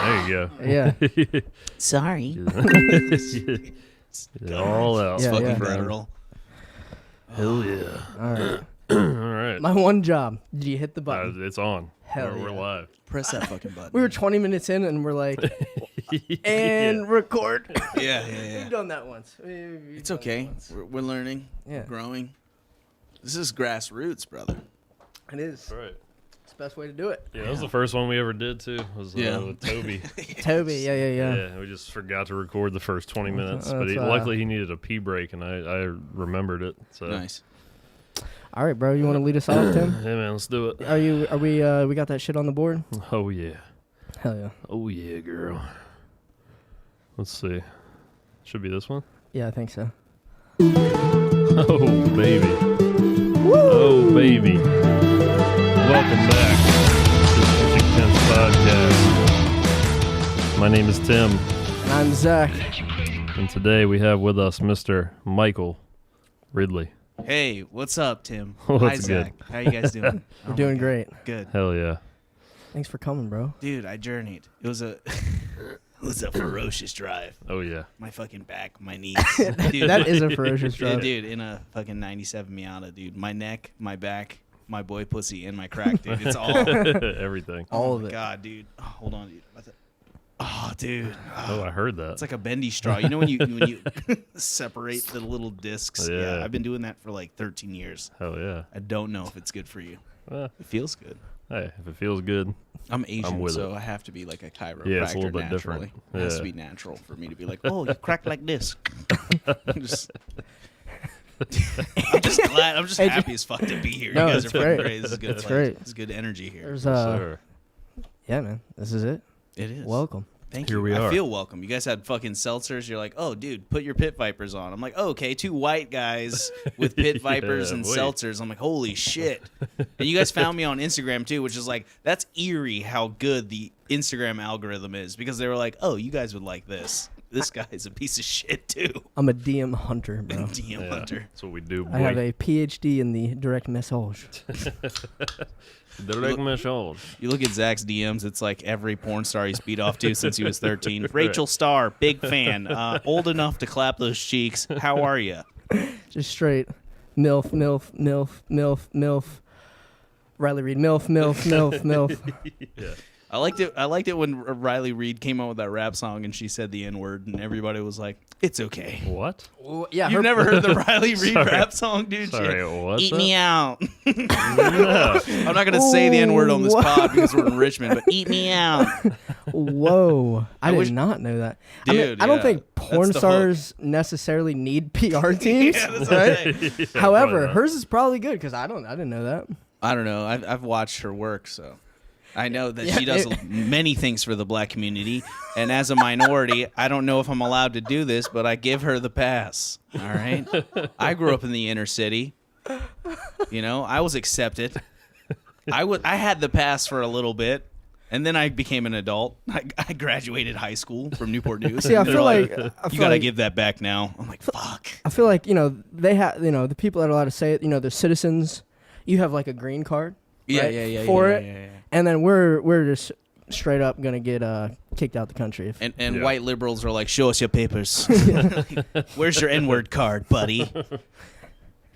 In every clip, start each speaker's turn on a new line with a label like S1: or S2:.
S1: There you go.
S2: Yeah.
S3: Sorry.
S1: All out.
S2: Yeah,
S3: Fucking
S2: yeah.
S3: federal.
S1: Hell yeah.
S2: All right.
S1: All right.
S2: My one job. Did you hit the button?
S1: It's on.
S2: Hell
S1: We're
S2: yeah.
S1: live.
S3: Press that fucking button.
S2: We were 20 minutes in and we're like, and record.
S3: Yeah.
S2: We've done that once.
S3: It's okay. We're learning.
S2: Yeah.
S3: We're growing. This is grassroots, brother.
S2: It is.
S1: All right.
S2: It's the best way to do it.
S1: Yeah, that was the first one we ever did too. Was with Toby.
S2: Toby, yeah.
S1: Yeah, we just forgot to record the first 20 minutes, but luckily he needed a pee break, and I remembered it. So
S3: Nice.
S2: All right, bro. You want to lead us off, Tim?
S1: yeah, man, let's do it.
S2: Are we got that shit on the board?
S1: Oh yeah.
S2: Hell yeah.
S1: Oh yeah, girl. Let's see. Should be this one.
S2: Yeah, I think so.
S1: Oh baby. Woo! Oh baby. Welcome back to the Magic Tense Podcast. My name is Tim.
S2: And I'm Zach.
S1: And today we have with us Mr. Michael Ridley.
S3: Hey, what's up, Tim?
S1: What's
S3: Hi,
S1: good?
S3: Zach. How you guys doing?
S2: We're doing great.
S3: Good.
S1: Hell yeah.
S2: Thanks for coming, bro.
S3: Dude, I journeyed. It was a ferocious drive.
S1: Oh yeah.
S3: My fucking back, my knees.
S2: That is a ferocious drive.
S3: Dude, in a fucking 97 Miata, dude. My neck, my back, my boy pussy, and my crack, dude. It's all.
S1: Everything.
S2: All
S3: Oh
S2: of
S3: my
S2: it.
S3: God, dude. Oh, hold on, dude. Oh, dude.
S1: Oh, I heard that.
S3: It's like a bendy straw. You know when you separate the little discs?
S1: Yeah.
S3: I've been doing that for like 13 years.
S1: Hell yeah.
S3: I don't know if it's good for you.
S1: Well,
S3: It feels good.
S1: hey, if it feels good.
S3: I'm Asian,
S1: with
S3: so
S1: it.
S3: I have to be like a chiropractor
S1: Yeah, it's a little bit
S3: naturally.
S1: different.
S3: It has
S1: Yeah.
S3: to be natural for me to be like, oh, you crack like this. I'm just glad. I'm just
S2: Hey,
S3: happy as fuck to be here.
S2: No,
S3: You guys are
S2: it's
S3: fucking
S2: great.
S3: great. This is good.
S2: It's
S3: place.
S2: great.
S3: It's good energy here.
S2: There's
S1: Sir.
S2: yeah, man. This is it.
S3: It is.
S2: Welcome.
S3: Thank
S1: Here
S3: you.
S1: we
S3: I
S1: are.
S3: feel welcome. You guys had fucking seltzers. You're like, oh, dude, put your pit vipers on. I'm like, oh, okay, two white guys with pit vipers and
S1: wait.
S3: seltzers. I'm like, holy shit. And you guys found me on Instagram too, which is like, that's eerie how good the Instagram algorithm is, because they were like, oh, you guys would like this. This guy's a piece of shit too.
S2: I'm a DM hunter, bro.
S3: DM
S1: Yeah,
S3: hunter.
S1: that's what we do, boy.
S2: I have a PhD in the direct message.
S1: Direct message.
S3: You look at Zach's DMs, it's like every porn star he's beat off to since he was 13. Rachel Starr, big fan. Old enough to clap those cheeks. How are you?
S2: Just straight MILF, MILF, MILF, MILF, MILF. Riley Reid, MILF, MILF, MILF, MILF.
S1: Yeah.
S3: I liked it when Riley Reid came out with that rap song and she said the N-word and everybody was like, it's okay.
S1: What?
S2: Yeah,
S3: You've never heard the Riley Reid
S1: Sorry.
S3: rap song, dude?
S1: Sorry, what's
S3: Eat
S1: that?
S3: me out.
S1: No.
S3: I'm not going to say the N-word on this
S2: Whoa.
S3: pod because we're in Richmond, but eat me out.
S2: Whoa. I
S3: wish-
S2: did not know that.
S3: Dude,
S2: I don't
S3: yeah.
S2: think porn
S3: That's the hook.
S2: stars necessarily need PR teams.
S3: Yeah, that's what I'm
S2: right?
S3: saying.
S1: Yeah,
S2: However,
S1: probably not.
S2: hers is probably good because I didn't know that.
S3: I don't know. I've watched her work, so I know that she does many things for the black community. And as a minority, I don't know if I'm allowed to do this, but I give her the pass. All right. I grew up in the inner city. You know, I was accepted. I had the pass for a little bit, and then I became an adult. I graduated high school from Newport News.
S2: See, I
S3: and they're
S2: feel like
S3: you gotta give that back now. I'm like, fuck.
S2: I feel like they have the people that are allowed to say it. They're citizens. You have like a green card. Right, for it. And then we're just straight up gonna get kicked out the country.
S3: And
S1: Yeah.
S3: white liberals are like, show us your papers. Where's your N-word card, buddy?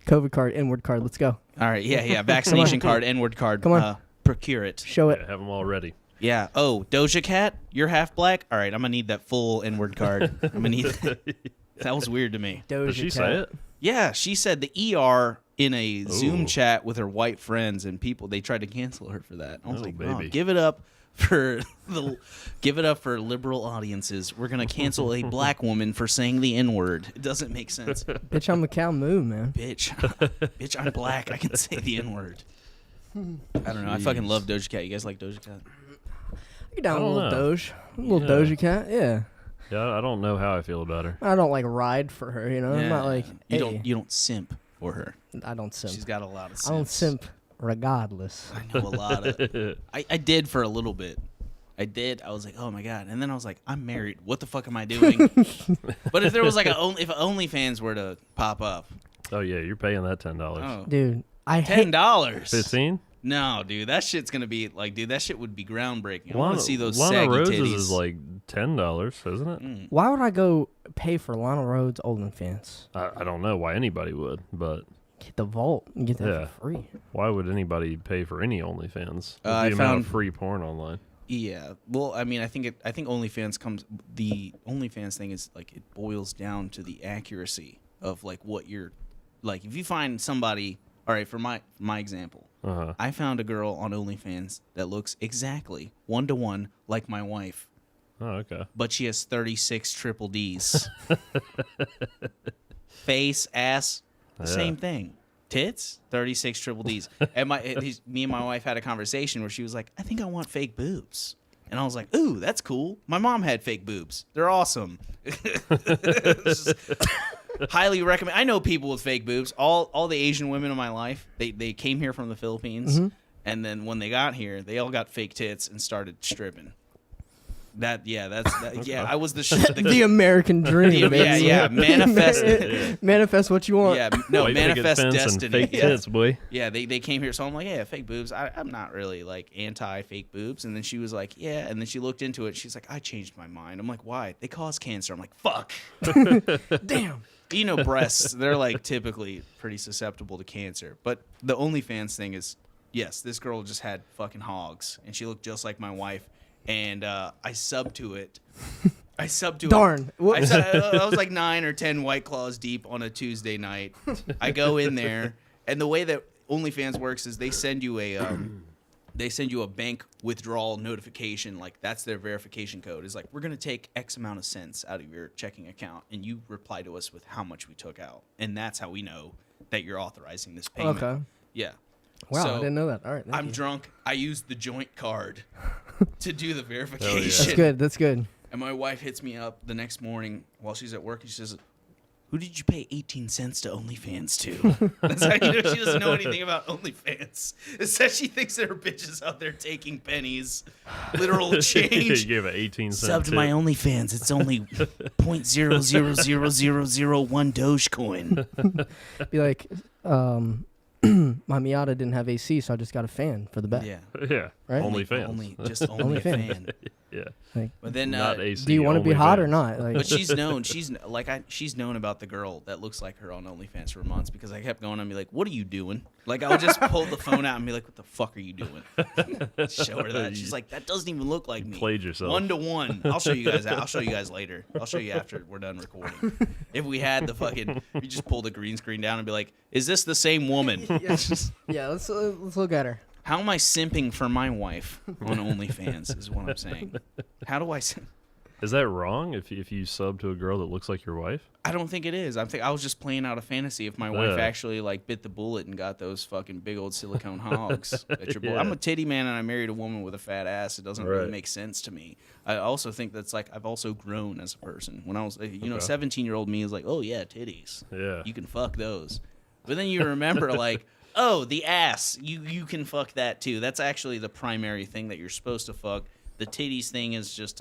S2: COVID card, N-word card. Let's go.
S3: All right, yeah. Vaccination card, N-word card.
S2: Come on.
S3: Procure it.
S2: Show
S1: Yeah,
S2: it.
S1: have them all ready.
S3: Yeah. Oh, Doja Cat, you're half black? All right, I'm going to need that full N-word card. I'm going to need that. That was weird to me.
S2: Doja
S1: Did she
S2: Cat.
S1: say it?
S3: Yeah, she said the ER in a Zoom
S1: Ooh.
S3: chat with her white friends and people, they tried to cancel her for that. I was
S1: Oh,
S3: like,
S1: baby.
S3: oh, give it up for liberal audiences. We're going to cancel a black woman for saying the N-word. It doesn't make sense.
S2: Bitch, I'm a cow moo, man.
S3: Bitch, I'm black. I can say the N-word. I don't know. I fucking love Doja Cat. You guys like Doja Cat?
S2: You down
S1: I
S2: a
S1: don't
S2: little
S1: know.
S2: Doge, a little
S1: Yeah.
S2: Doja Cat, yeah.
S1: Yeah, I don't know how I feel about her.
S2: I don't like ride for her, I'm not like
S3: you
S2: hey,
S3: don't simp for her.
S2: I don't simp.
S3: She's got a lot of simps.
S2: I don't simp regardless.
S3: I know a lot of. I did for a little bit. I did. I was like, oh my god, and then I was like, I'm married. What the fuck am I doing? But if there was like if OnlyFans were to pop up,
S1: Oh yeah, you're paying that $10.
S3: oh,
S2: Dude, I hate
S3: $10.
S1: 15?
S3: No, dude, that shit's gonna be like, dude, that shit would be groundbreaking. I want to see those
S1: Lana
S3: saggy
S1: Roses
S3: titties.
S1: is like $10, isn't it?
S2: Why would I go pay for Lana Rhoades OnlyFans?
S1: I don't know why anybody would, but
S2: Get the vault and get that for free.
S1: why would anybody pay for any OnlyFans? With the
S3: I
S1: amount
S3: found
S1: of free porn online.
S3: Yeah, well, I mean, I think OnlyFans comes. The OnlyFans thing is like it boils down to the accuracy of like what you're, like if you find somebody. All right, for my example, I found a girl on OnlyFans that looks exactly 1-to-1 like my wife.
S1: Oh, okay.
S3: But she has 36 triple Ds. Face, ass, same thing. Tits, 36 triple Ds. And me and my wife had a conversation where she was like, I think I want fake boobs. And I was like, ooh, that's cool. My mom had fake boobs. They're awesome. Highly recommend. I know people with fake boobs. All the Asian women in my life, they came here from the Philippines. And then when they got here, they all got fake tits and started stripping. I was
S2: the American dream. Manifest what you want.
S3: Yeah, no, manifest destiny.
S1: Fake tits, boy.
S3: Yeah, they came here, so I'm like, yeah, fake boobs. I'm not really like anti fake boobs. And then she was like, yeah, and then she looked into it. She's like, I changed my mind. I'm like, why? They cause cancer. I'm like, fuck.
S2: Damn.
S3: You know, breasts, they're like typically pretty susceptible to cancer. But the OnlyFans thing is, yes, this girl just had fucking hogs, and she looked just like my wife. And I subbed to it.
S2: Darn.
S3: I was like 9 or 10 White Claws deep on a Tuesday night. I go in there, and the way that OnlyFans works is they send you a bank withdrawal notification. Like that's their verification code. It's like, we're gonna take X amount of cents out of your checking account, and you reply to us with how much we took out, and that's how we know that you're authorizing this payment.
S2: Okay.
S3: Yeah.
S2: Wow,
S3: So,
S2: I didn't know that. All right.
S3: I'm drunk. I used the joint card to do the verification.
S2: That's good.
S3: And my wife hits me up the next morning while she's at work, and she says, who did you pay 18 cents to OnlyFans to? That's how you know she doesn't know anything about OnlyFans. It says she thinks there are bitches out there taking pennies, literal change.
S1: You gave it 18 cents.
S3: Sub to my OnlyFans. It's only 0.000001 Dogecoin.
S2: Be like, my Miata didn't have AC, so I just got a fan for the back.
S3: Yeah.
S2: Right?
S1: OnlyFans.
S3: Just only fan.
S1: Yeah.
S2: Like,
S3: But then,
S1: Not AC,
S2: do you want to be hot
S1: OnlyFans.
S2: or not? Like,
S3: but she's known. She's known about the girl that looks like her on OnlyFans for months because I kept going and be like, "What are you doing?" Like I would just pull the phone out and be like, "What the fuck are you doing?" Show her that. She's like, "That doesn't even look like me."
S1: Played yourself.
S3: 1-to-1. I'll show you guys. I'll show you guys later. I'll show you after we're done recording. If we had the fucking, you just pull the green screen down and be like, "Is this the same woman?"
S2: yeah, let's look at her.
S3: How am I simping for my wife on OnlyFans? Is what I'm saying. How do I?
S1: Is that wrong if you sub to a girl that looks like your wife?
S3: I don't think it is. I was just playing out a fantasy if my wife actually like bit the bullet and got those fucking big old silicone hogs. I'm a titty man and I married a woman with a fat ass. It doesn't really make sense to me. I also think that's like I've also grown as a person. When I was 17-year-old me is like, oh yeah, titties.
S1: Yeah.
S3: You can fuck those. But then you remember like, oh, the ass. You can fuck that too. That's actually the primary thing that you're supposed to fuck. The titties thing is just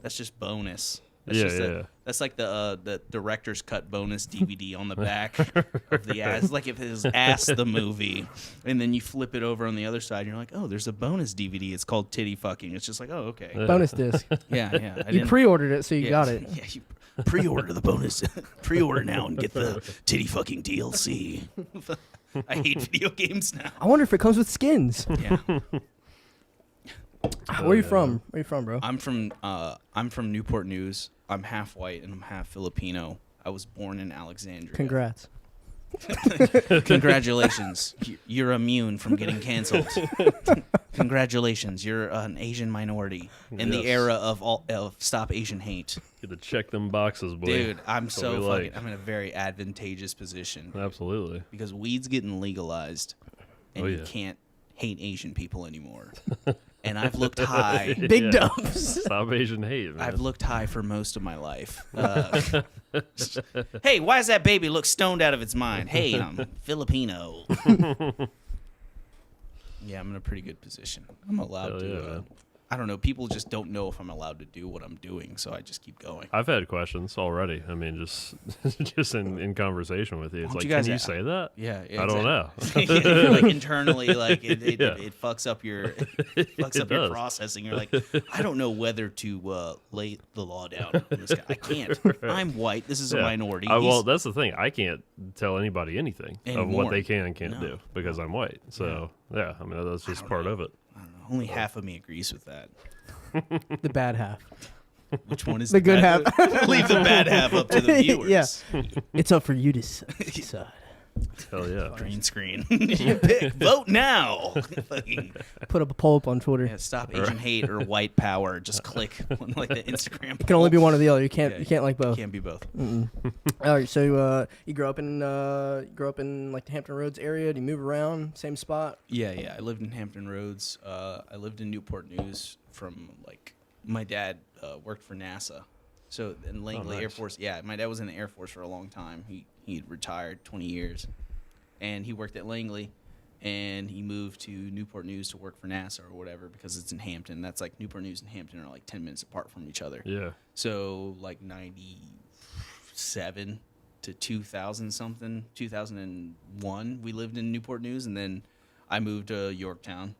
S3: that's just bonus. That's that's like the director's cut bonus DVD on the back of the ass. It's like if it was Ass the movie, and then you flip it over on the other side, and you're like, oh, there's a bonus DVD. It's called Titty Fucking. It's just like, oh, okay.
S2: Bonus disc.
S3: Yeah.
S2: You pre-ordered it, so you got it.
S3: Yeah, you pre-order the bonus. Pre-order now and get the Titty Fucking DLC. I hate video games now.
S2: I wonder if it comes with skins.
S3: Yeah.
S2: Where are you from? Where are you from, bro?
S3: I'm from Newport News. I'm half white and I'm half Filipino. I was born in Alexandria.
S2: Congrats.
S3: Congratulations. You're immune from getting canceled. Congratulations. You're an Asian minority in the era of Stop Asian Hate.
S1: Get to check them boxes, boy.
S3: Dude, I'm
S1: That's
S3: so
S1: what
S3: fucking I'm in a very advantageous position.
S1: Absolutely.
S3: Because weed's getting legalized and you can't hate Asian people anymore. And I've looked high.
S2: Big dubs.
S1: Stop Asian hate, man.
S3: I've looked high for most of my life. Hey, why does that baby look stoned out of its mind? Hey, I'm Filipino. Yeah, I'm in a pretty good position. I'm allowed to. I don't know. People just don't know if I'm allowed to do what I'm doing, so I just keep going.
S1: I've had questions already. I mean, just in conversation with you, it's like, can you say that?
S3: Yeah,
S1: I don't know.
S3: Like internally, like it fucks up your your processing. You're like, I don't know whether to lay the law down on this guy. I can't. Right. I'm white. This is a minority.
S1: Well, that's the thing. I can't tell anybody anything of what they can and can't do because I'm white. So I mean, that's just part of it.
S3: I don't know. Only half of me agrees with that.
S2: The bad half.
S3: Which one is
S2: the good half?
S3: Leave the bad half up to the viewers.
S2: Yeah. It's up for you to decide.
S1: Hell yeah.
S3: Green screen. Pick. Vote now.
S2: Put up a poll up on Twitter.
S3: Yeah, stop Asian hate or white power. Just click on like the Instagram poll.
S2: It can only be one or the other. You can't like both.
S3: Can't be both.
S2: All right, so you grew up in like the Hampton Roads area. Do you move around? Same spot?
S3: Yeah. I lived in Hampton Roads. I lived in Newport News from like my dad worked for NASA. So in Langley Air Force. Yeah, my dad was in the Air Force for a long time. He retired 20 years, and he worked at Langley, and he moved to Newport News to work for NASA or whatever because it's in Hampton. That's like Newport News and Hampton are like 10 minutes apart from each other.
S1: Yeah.
S3: So like 97 to 2001, we lived in Newport News, and then I moved to Yorktown.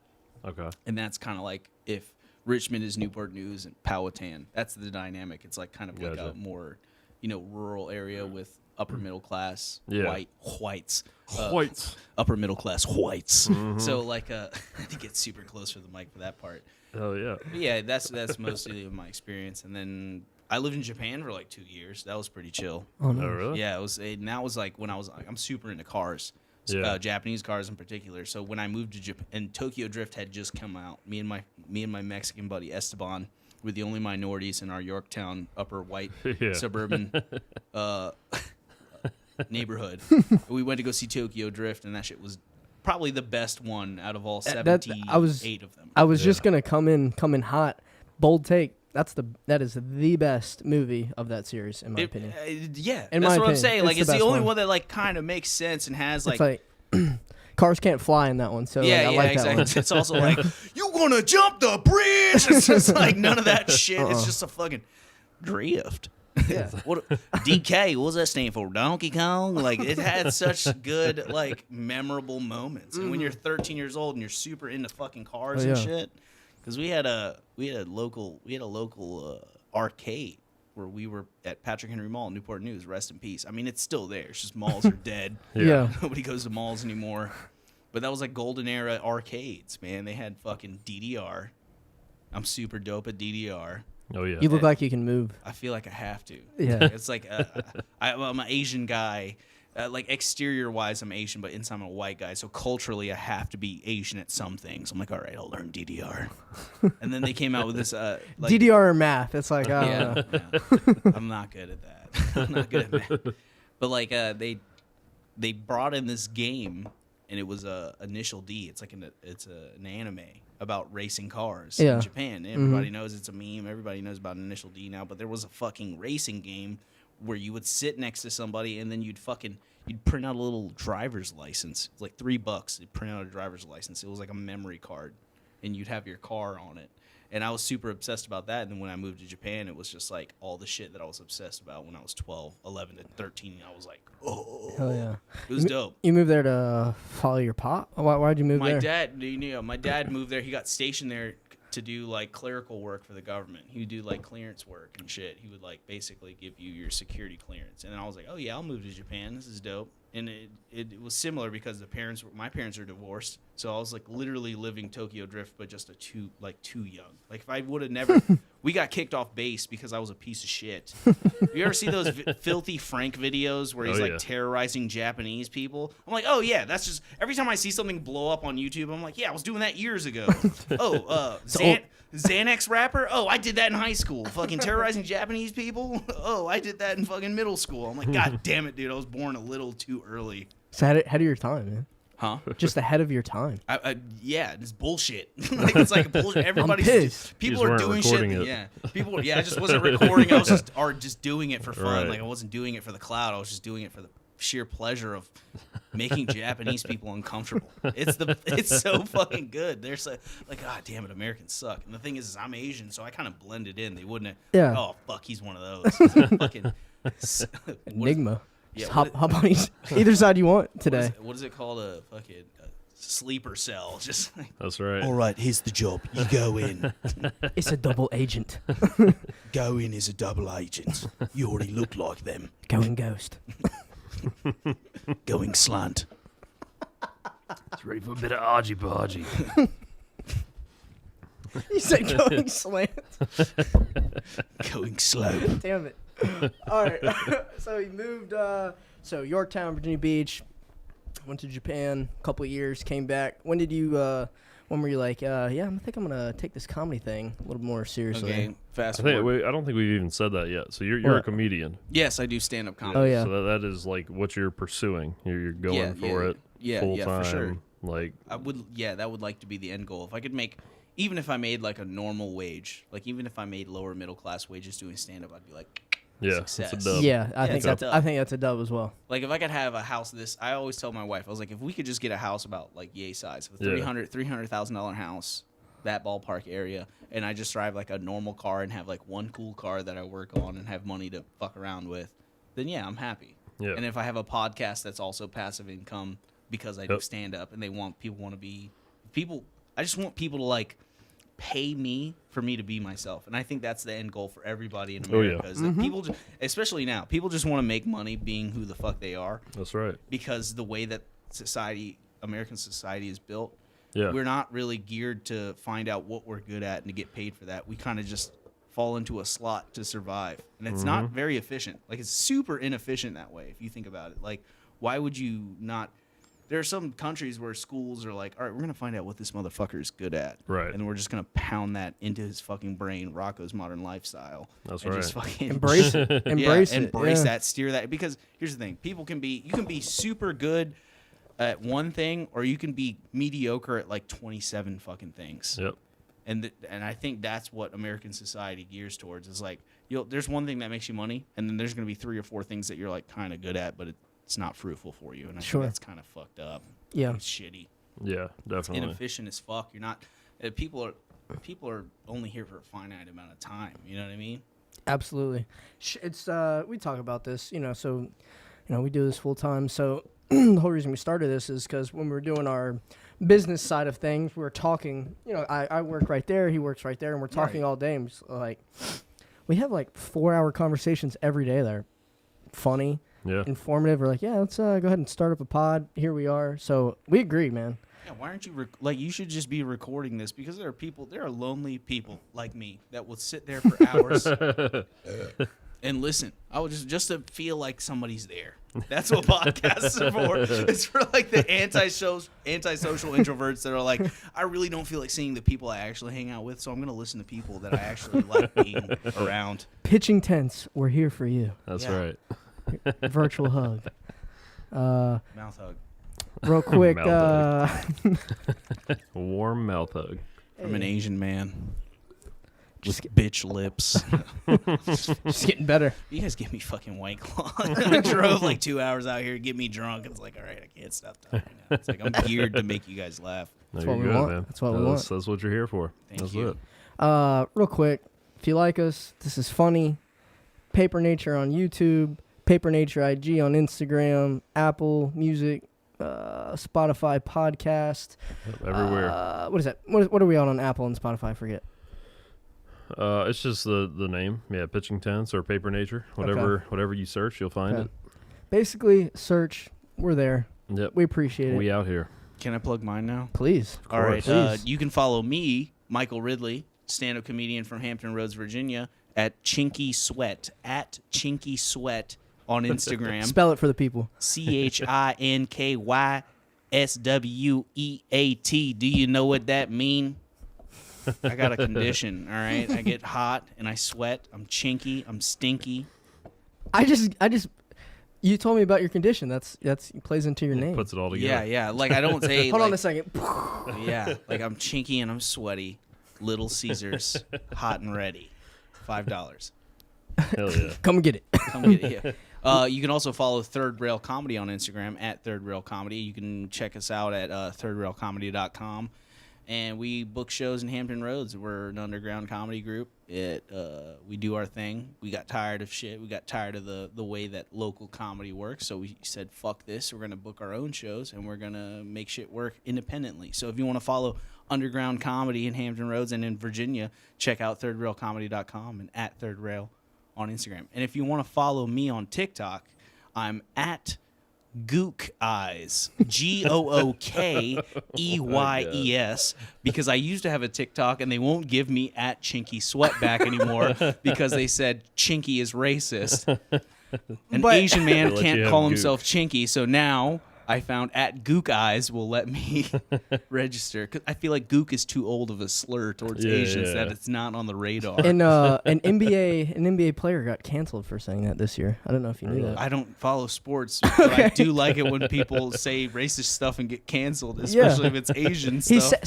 S1: Okay.
S3: And that's kind of like if Richmond is Newport News and Powhatan. That's the dynamic. It's like kind of like a more, rural area with upper middle class whites. Upper middle class whites. Mm-hmm. So like I had to get super close for the mic for that part.
S1: Oh yeah.
S3: But yeah, that's mostly of my experience. And then I lived in Japan for like 2 years. That was pretty chill.
S1: Oh, no. Really?
S3: Yeah, and that was like when I'm super into cars. Japanese cars in particular. So when I moved to Japan, and Tokyo Drift had just come out, me and my Mexican buddy Esteban were the only minorities in our Yorktown upper white suburban neighborhood. We went to go see Tokyo Drift, and that shit was probably the best one out of all 78 of them.
S2: I was just gonna come in hot, bold take. That is the best movie of that series, in my opinion.
S3: That's what I'm saying. Like, it's the only one that like kind of makes sense and has like
S2: cars can't fly in that one. So I like
S3: exactly.
S2: that one.
S3: It's also like you gonna jump the bridge. It's just like none of that shit. It's just a fucking drift.
S2: Yeah.
S3: What DK? What does that stand for? Donkey Kong? Like it had such good like memorable moments. And when you're 13 years old and you're super into fucking cars and shit. Because we had a local arcade where we were at Patrick Henry Mall in Newport News. Rest in peace. I mean, it's still there. It's just malls are dead. Nobody goes to malls anymore. But that was like golden era arcades, man. They had fucking DDR. I'm super dope at DDR.
S1: Oh yeah.
S2: You look like you can move.
S3: I feel like I have to.
S2: Yeah.
S3: It's like I'm an Asian guy. Like exterior wise, I'm Asian, but inside I'm a white guy. So culturally, I have to be Asian at some things. I'm like, all right, I'll learn DDR. And then they came out with this like,
S2: DDR or math. It's like,
S3: I'm not good at that. I'm not good at math. But like they brought in this game, and it was Initial D. It's like an anime about racing cars in Japan. Everybody knows it's a meme. Everybody knows about Initial D now. But there was a fucking racing game where you would sit next to somebody and then you'd print out a little driver's license. It's like $3. You'd print out a driver's license. It was like a memory card, and you'd have your car on it. And I was super obsessed about that. And then when I moved to Japan, it was just like all the shit that I was obsessed about when I was 12, 11, and 13. I was like, oh.
S2: Hell yeah.
S3: It was dope.
S2: You moved there to follow your pop? Why'd you move there?
S3: My dad moved there. He got stationed there to do like clerical work for the government. He would do like clearance work and shit. He would like basically give you your security clearance. And then I was like, oh yeah, I'll move to Japan. This is dope. And it was similar because my parents are divorced. So I was like literally living Tokyo Drift, but just too young. Like if I would have never, we got kicked off base because I was a piece of shit. You ever see those Filthy Frank videos where he's terrorizing Japanese people? I'm like, oh yeah, that's just, every time I see something blow up on YouTube, I'm like, yeah, I was doing that years ago. Xanax rapper? Oh, I did that in high school. Fucking terrorizing Japanese people? Oh, I did that in fucking middle school. I'm like, God damn it, dude. I was born a little too early.
S2: So ahead of your time, man.
S3: Huh?
S2: Just ahead of your time.
S3: Yeah, it's bullshit. Like it's like bullshit. Everybody's
S2: pissed.
S3: People are doing shit. Yeah, I just wasn't recording. I was just doing it for fun.
S1: Right.
S3: Like I wasn't doing it for the cloud. I was just doing it for sheer pleasure of making Japanese people uncomfortable. It's so fucking good. They're so, like, God damn it, Americans suck. And the thing is I'm Asian, so I kind of blended in. They wouldn't have,
S2: Yeah.
S3: oh, fuck, he's one of those. Fucking
S2: Enigma.
S3: Yeah,
S2: Just hop on either side you want today.
S3: What is it called? A fucking sleeper cell. Just like,
S1: That's right.
S3: all right, here's the job. You go in.
S2: It's a double agent.
S3: Go in as a double agent. You already look like them.
S2: Going ghost.
S3: Going slant.
S1: It's ready for a bit of argy-bargy.
S2: You said going slant.
S3: Going slow.
S2: Damn it. All right. So you moved, so Yorktown, Virginia Beach, went to Japan a couple of years, came back. When did you, when were you like, yeah, I think I'm going to take this comedy thing a little more seriously?
S3: Okay, fast
S1: I
S3: forward.
S1: don't think we've even said that yet. So you're a comedian.
S3: Yes, I do stand-up comedy.
S2: Oh, yeah.
S1: So that is like what you're pursuing. You're going for it full time.
S3: For sure.
S1: Like
S3: that would like to be the end goal. If I could make, even if I made like a normal wage, like even if I made lower middle class wages doing stand-up, I'd be like, success.
S1: it's a dub.
S2: Yeah, I think
S3: it's a dub.
S2: I think that's a dub as well.
S3: Like if I could have a house I always tell my wife, I was like, if we could just get a house about like yay size, a $300,000 house, that ballpark area, and I just drive like a normal car and have like one cool car that I work on and have money to fuck around with, then yeah, I'm happy.
S1: Yeah.
S3: And if I have a podcast that's also passive income because I do stand up and I just want people to like pay me for me to be myself, and I think that's the end goal for everybody in America. Is that people, especially now, people just want to make money being who the fuck they are.
S1: That's right.
S3: Because the way that American society is built,
S1: Yeah.
S3: we're not really geared to find out what we're good at and to get paid for that. We kind of just fall into a slot to survive, and it's not very efficient. Like it's super inefficient that way if you think about it. Like why would you not? There are some countries where schools are like, all right, we're going to find out what this motherfucker is good at.
S1: Right.
S3: And we're just going to pound that into his fucking brain, Rocco's Modern Lifestyle.
S1: That's
S3: and
S1: right.
S3: Just fucking
S2: Embrace it. Embrace it.
S3: Embrace
S2: yeah.
S3: that, steer that. Because here's the thing. You can be super good at one thing, or you can be mediocre at like 27 fucking things.
S1: Yep.
S3: And I think that's what American society gears towards. Is like, there's one thing that makes you money, and then there's going to be 3 or 4 things that you're like kind of good at, but it's not fruitful for you. And I think that's kind of fucked up.
S2: Yeah.
S3: It's shitty.
S1: Yeah, definitely.
S3: It's inefficient as fuck. You're not. People are only here for a finite amount of time. You know what I mean?
S2: Absolutely. It's we talk about this, so we do this full time. So the whole reason we started this is because when we were doing our business side of things, we were talking. I work right there, he works right there, and we're talking all day. And just, like, we have like 4-hour conversations every day that are funny.
S1: Yeah.
S2: Informative. We're like, yeah, let's go ahead and start up a pod. Here we are. So we agree, man.
S3: Yeah, why aren't you you should just be recording this, because there are lonely people like me that will sit there for hours and listen. I would just to feel like somebody's there. That's what podcasts are for. It's for like the antisocial introverts that are like, I really don't feel like seeing the people I actually hang out with, so I'm going to listen to people that I actually like being around.
S2: Pitching tents. We're here for you.
S1: That's right.
S2: Virtual hug.
S3: Mouth hug.
S2: Real quick.
S1: Warm mouth hug.
S3: From an Asian man. With bitch lips.
S2: Just getting better.
S3: You guys give me fucking White Claw. I drove like 2 hours out here to get me drunk. It's like, all right, I can't stop talking now. It's like I'm geared to make you guys laugh.
S1: That's
S2: what we want. Man. That's what we want.
S1: That's what you're here for.
S3: Thank you.
S1: It.
S2: Real quick, if you like us, this is funny. Paper Nature on YouTube. Paper Nature IG on Instagram, Apple Music, Spotify podcast.
S1: Everywhere.
S2: What is that? What are we on Apple and Spotify? I forget.
S1: It's just the name. Yeah, Pitching Tents or Paper Nature. Whatever you search, you'll find it.
S2: Basically, search. We're there.
S1: Yep.
S2: We appreciate it.
S1: We out here.
S3: Can I plug mine now?
S2: Please.
S3: All right.
S2: Please.
S3: You can follow me, Michael Ridley, stand-up comedian from Hampton Roads, Virginia, at Chinky Sweat, on Instagram.
S2: Spell it for the people.
S3: ChinkySweat. Do you know what that mean? I got a condition, all right? I get hot and I sweat. I'm chinky. I'm stinky.
S2: I just you told me about your condition. That's plays into your name.
S1: Puts it all together.
S3: Yeah. Like I don't say
S2: Hold on a second.
S3: Yeah, like I'm chinky and I'm sweaty. Little Caesars, hot and ready. $5.
S1: Hell yeah.
S2: Come get it.
S3: Come get it. Yeah. You can also follow Third Rail Comedy on Instagram at Third Rail Comedy. You can check us out at thirdrailcomedy.com. And we book shows in Hampton Roads. We're an underground comedy group. We do our thing. We got tired of shit. We got tired of the way that local comedy works. So we said, fuck this. We're going to book our own shows, and we're going to make shit work independently. So if you want to follow underground comedy in Hampton Roads and in Virginia, check out thirdrailcomedy.com and at Third Rail on Instagram. And if you want to follow me on TikTok, I'm at Gook Eyes, GOOKEYES, because I used to have a TikTok and they won't give me at Chinky Sweatback anymore because they said Chinky is racist. An Asian man can't call himself Chinky, so now I found at Gook Eyes will let me register. 'Cause I feel like Gook is too old of a slur towards Asians that it's not on the radar.
S2: And an NBA player got canceled for saying that this year. I don't know if you knew that.
S3: I don't follow sports, but I do like it when people say racist stuff and get canceled, especially if it's Asian stuff.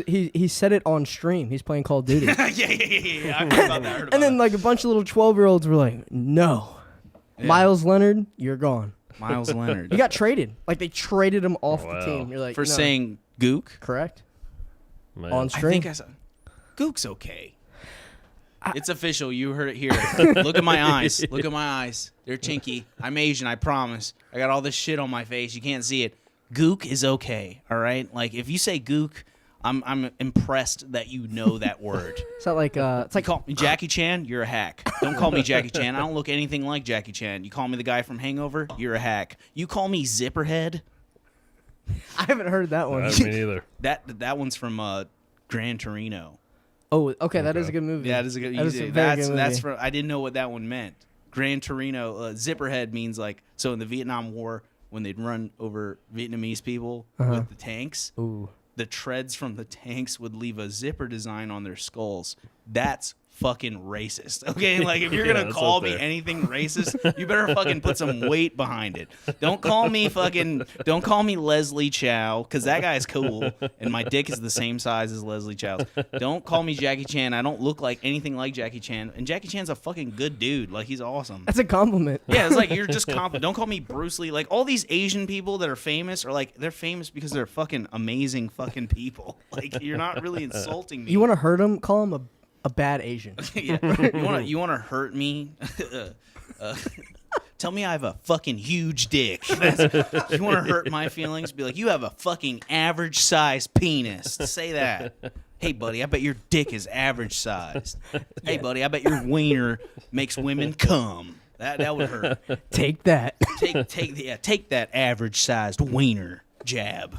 S2: He said it on stream. He's playing Call of Duty.
S3: yeah. I heard about that.
S2: And then like a bunch of little 12-year-olds were like, "No, Miles Leonard, you're gone."
S3: Miles Leonard.
S2: He got traded. Like they traded him off the team. You're like,
S3: for saying Gook?
S2: Correct.
S1: Man.
S2: On stream.
S3: I think I said Gook's okay. It's official. You heard it here. Look at my eyes. Look at my eyes. They're chinky. I'm Asian, I promise. I got all this shit on my face. You can't see it. Gook is okay. All right? Like if you say Gook, I'm impressed that you know that word.
S2: It's not like it's like
S3: call me Jackie Chan, you're a hack. Don't call me Jackie Chan. I don't look anything like Jackie Chan. You call me the guy from Hangover, you're a hack. You call me Zipperhead.
S2: I haven't heard that one.
S1: Me neither.
S3: That one's from Gran Torino.
S2: Oh, okay, that is a good movie.
S3: Yeah, that is a good.
S2: That is a very good movie.
S3: That's from. I didn't know what that one meant. Gran Torino. Zipperhead means like so in the Vietnam War when they'd run over Vietnamese people with the tanks.
S2: Ooh.
S3: The treads from the tanks would leave a zipper design on their skulls. That's fucking racist. Okay, like if you're gonna call me anything racist, you better fucking put some weight behind it. Don't call me Leslie Chow, because that guy's cool and my dick is the same size as Leslie Chow's. Don't call me Jackie Chan. I don't look like anything like Jackie Chan, and Jackie Chan's a fucking good dude. Like he's awesome.
S2: That's a compliment.
S3: Yeah, it's like you're just confident. Don't call me Bruce Lee. Like all these Asian people that are famous are like they're famous because they're fucking amazing fucking people. Like you're not really insulting me.
S2: You want to hurt him? Call him a bad Asian.
S3: Yeah. You want to hurt me? Tell me I have a fucking huge dick. You want to hurt my feelings? Be like, you have a fucking average sized penis. Say that. Hey, buddy, I bet your dick is average sized. Hey, buddy, I bet your wiener makes women come. That would hurt.
S2: Take that.
S3: Take that average sized wiener jab.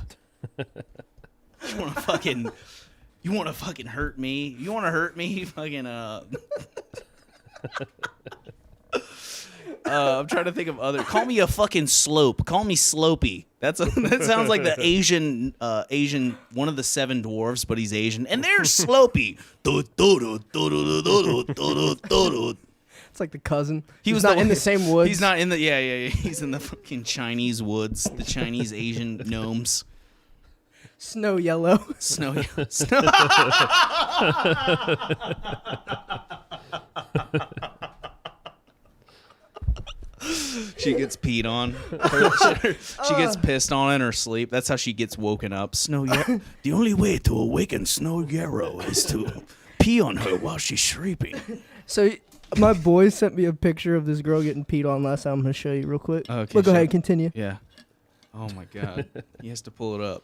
S3: You want to fucking hurt me? You want to hurt me? Fucking I'm trying to think of other. Call me a fucking slope. Call me Slopey. That sounds like the Asian one of the seven dwarves, but he's Asian, and they're Slopey.
S2: It's like the cousin.
S3: He was
S2: not in the same woods.
S3: He's not in the yeah. He's in the fucking Chinese woods. The Chinese Asian gnomes.
S2: Snow yellow.
S3: Snow. She gets peed on. She gets pissed on in her sleep. That's how she gets woken up. The only way to awaken Snow Yarrow is to pee on her while she's sleeping.
S2: So my boy sent me a picture of this girl getting peed on last time. I'm going to show you real quick.
S3: Okay,
S2: but go ahead, continue.
S3: Yeah. Oh, my God. He has to pull it up.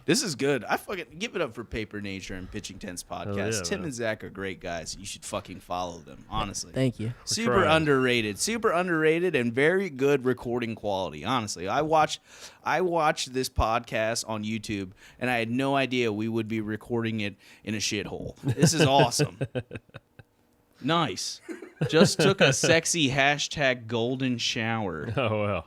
S3: This is good. I fucking give it up for Paper Nature and Pitching Tents podcast.
S1: Yeah,
S3: Tim and Zach are great guys. You should fucking follow them, honestly.
S2: Thank you.
S3: Super underrated and very good recording quality. Honestly, I watched this podcast on YouTube and I had no idea we would be recording it in a shithole. This is awesome. Nice. Just took a sexy #golden shower.
S1: Oh wow.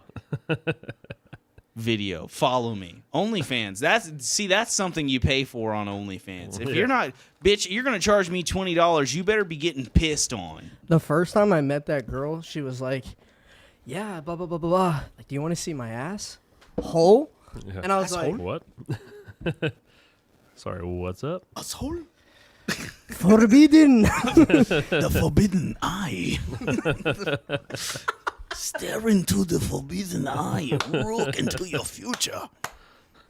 S3: Video. Follow me. OnlyFans. That's something you pay for on OnlyFans. If you're not, bitch, you're gonna charge me $20. You better be getting pissed on.
S2: The first time I met that girl, she was like, "Yeah, blah blah blah blah blah. Like, do you want to see my ass hole?"
S1: Yeah.
S2: And I was like,
S1: "What?" Sorry, what's up?
S3: Asshole.
S2: Forbidden.
S3: The forbidden eye. Stare into the forbidden eye. Look into your future.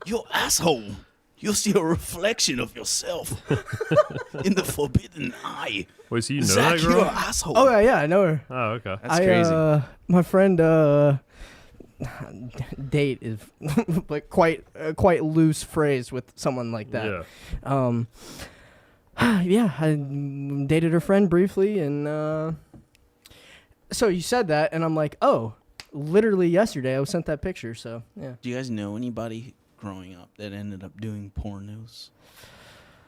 S3: Your asshole. You'll see a reflection of yourself in the forbidden eye.
S1: Wait, so you know
S3: Zach,
S1: that girl?
S3: you're an asshole.
S2: Oh yeah, I know her.
S1: Oh, okay.
S3: That's crazy.
S2: My friend date is like quite loose phrase with someone like that.
S1: Yeah.
S2: I dated her friend briefly, and so you said that, and I'm like, oh, literally yesterday I was sent that picture. So yeah.
S3: Do you guys know anybody growing up that ended up doing porn news?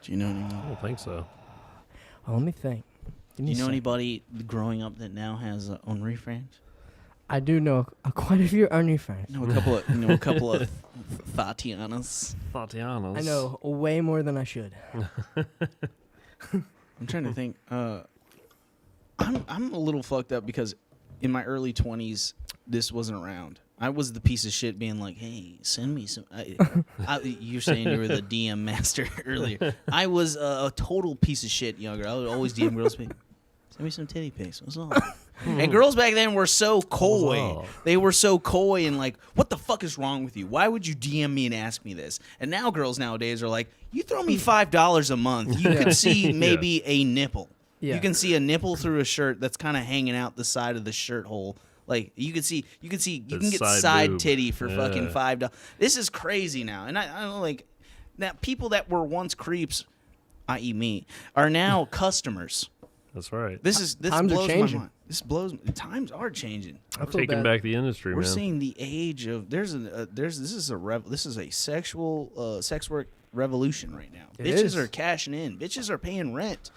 S3: Do you know anyone?
S1: I don't think so.
S2: Oh, let me think.
S3: Do you know anybody growing up that now has OnlyFans?
S2: I do know quite a few OnlyFans.
S3: No, a couple of Tatianas.
S1: Tatianas.
S2: I know way more than I should.
S3: I'm trying to think. I'm a little fucked up because in my early 20s, this wasn't around. I was the piece of shit being like, hey, send me some. You're saying you were the DM master earlier. I was a total piece of shit younger. I would always DM girls, send me some titty pics. What's up? And girls back then were so coy. They were so coy and like, what the fuck is wrong with you? Why would you DM me and ask me this? And now girls nowadays are like, you throw me $5 a month, you could see maybe a nipple. Yeah. You can see a nipple through a shirt that's kind of hanging out the side of the shirt hole. Like you can get side titty for fucking $5. This is crazy now, and I don't like that. People that were once creeps, i.e., me, are now customers.
S1: That's right.
S3: This
S2: times
S3: blows
S2: are changing.
S3: my mind. Times are changing.
S1: We're taking back the industry.
S3: We're
S1: man.
S3: seeing the age of this is a sexual sex work revolution right now. Bitches are cashing in. Bitches are paying rent.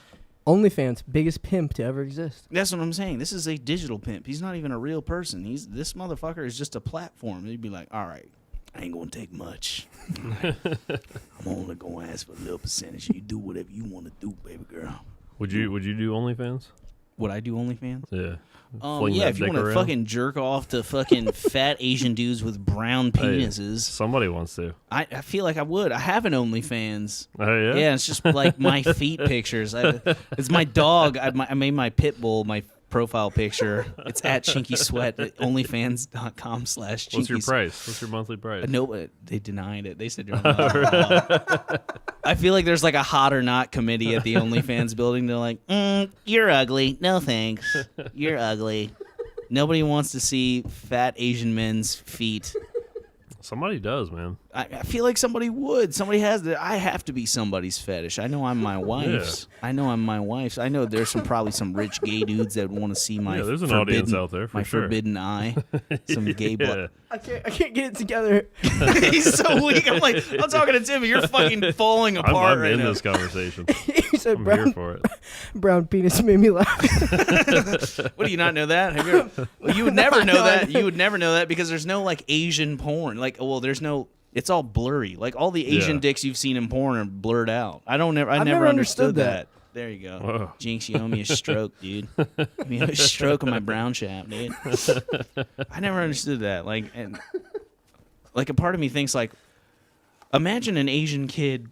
S2: OnlyFans, biggest pimp to ever exist.
S3: That's what I'm saying. This is a digital pimp. He's not even a real person. This motherfucker is just a platform. He'd be like, all right, I ain't gonna take much. I'm only gonna ask for a little percentage. You do whatever you want to do, baby girl.
S1: Would you do OnlyFans?
S3: Would I do OnlyFans?
S1: Yeah.
S3: Yeah, if you want to fucking jerk off to fucking fat Asian dudes with brown penises.
S1: Somebody wants to.
S3: I feel like I would. I have an OnlyFans.
S1: Oh, yeah?
S3: Yeah, it's just like my feet pictures. It's my dog. I made my pit bull my profile picture. It's at Chinky Sweat at onlyfans.com/Chinky.
S1: What's your price? What's your monthly price?
S3: No, they denied it. They said you're not. I feel like there's like a hot or not committee at the OnlyFans building. They're like, you're ugly. No thanks. You're ugly. Nobody wants to see fat Asian men's feet.
S1: Somebody does, man.
S3: I feel like somebody would. Somebody has that. I have to be somebody's fetish. I know I'm my wife's. Yeah. I know I'm my wife's. I know there's probably some rich gay dudes that want to see my
S1: there's an audience out there for sure.
S3: Forbidden eye. Some gay blood.
S2: I can't get it together.
S3: He's so weak. I'm like, I'm talking to Timmy. You're fucking falling apart
S1: I'm
S3: right
S1: in
S3: now.
S1: this conversation.
S2: He said,
S1: I'm here for it.
S2: Brown penis made me laugh.
S3: What, do you not know that? You would never know that. You would never know that because there's no like Asian porn. Like, well, there's no. It's all blurry. Like all the Asian dicks you've seen in porn are blurred out. I never understood that. There you go.
S1: Whoa.
S3: Jinx, you owe me a stroke, dude. You owe me a stroke on my brown shaft, dude. I never understood that. Like, and like a part of me thinks like, imagine an Asian kid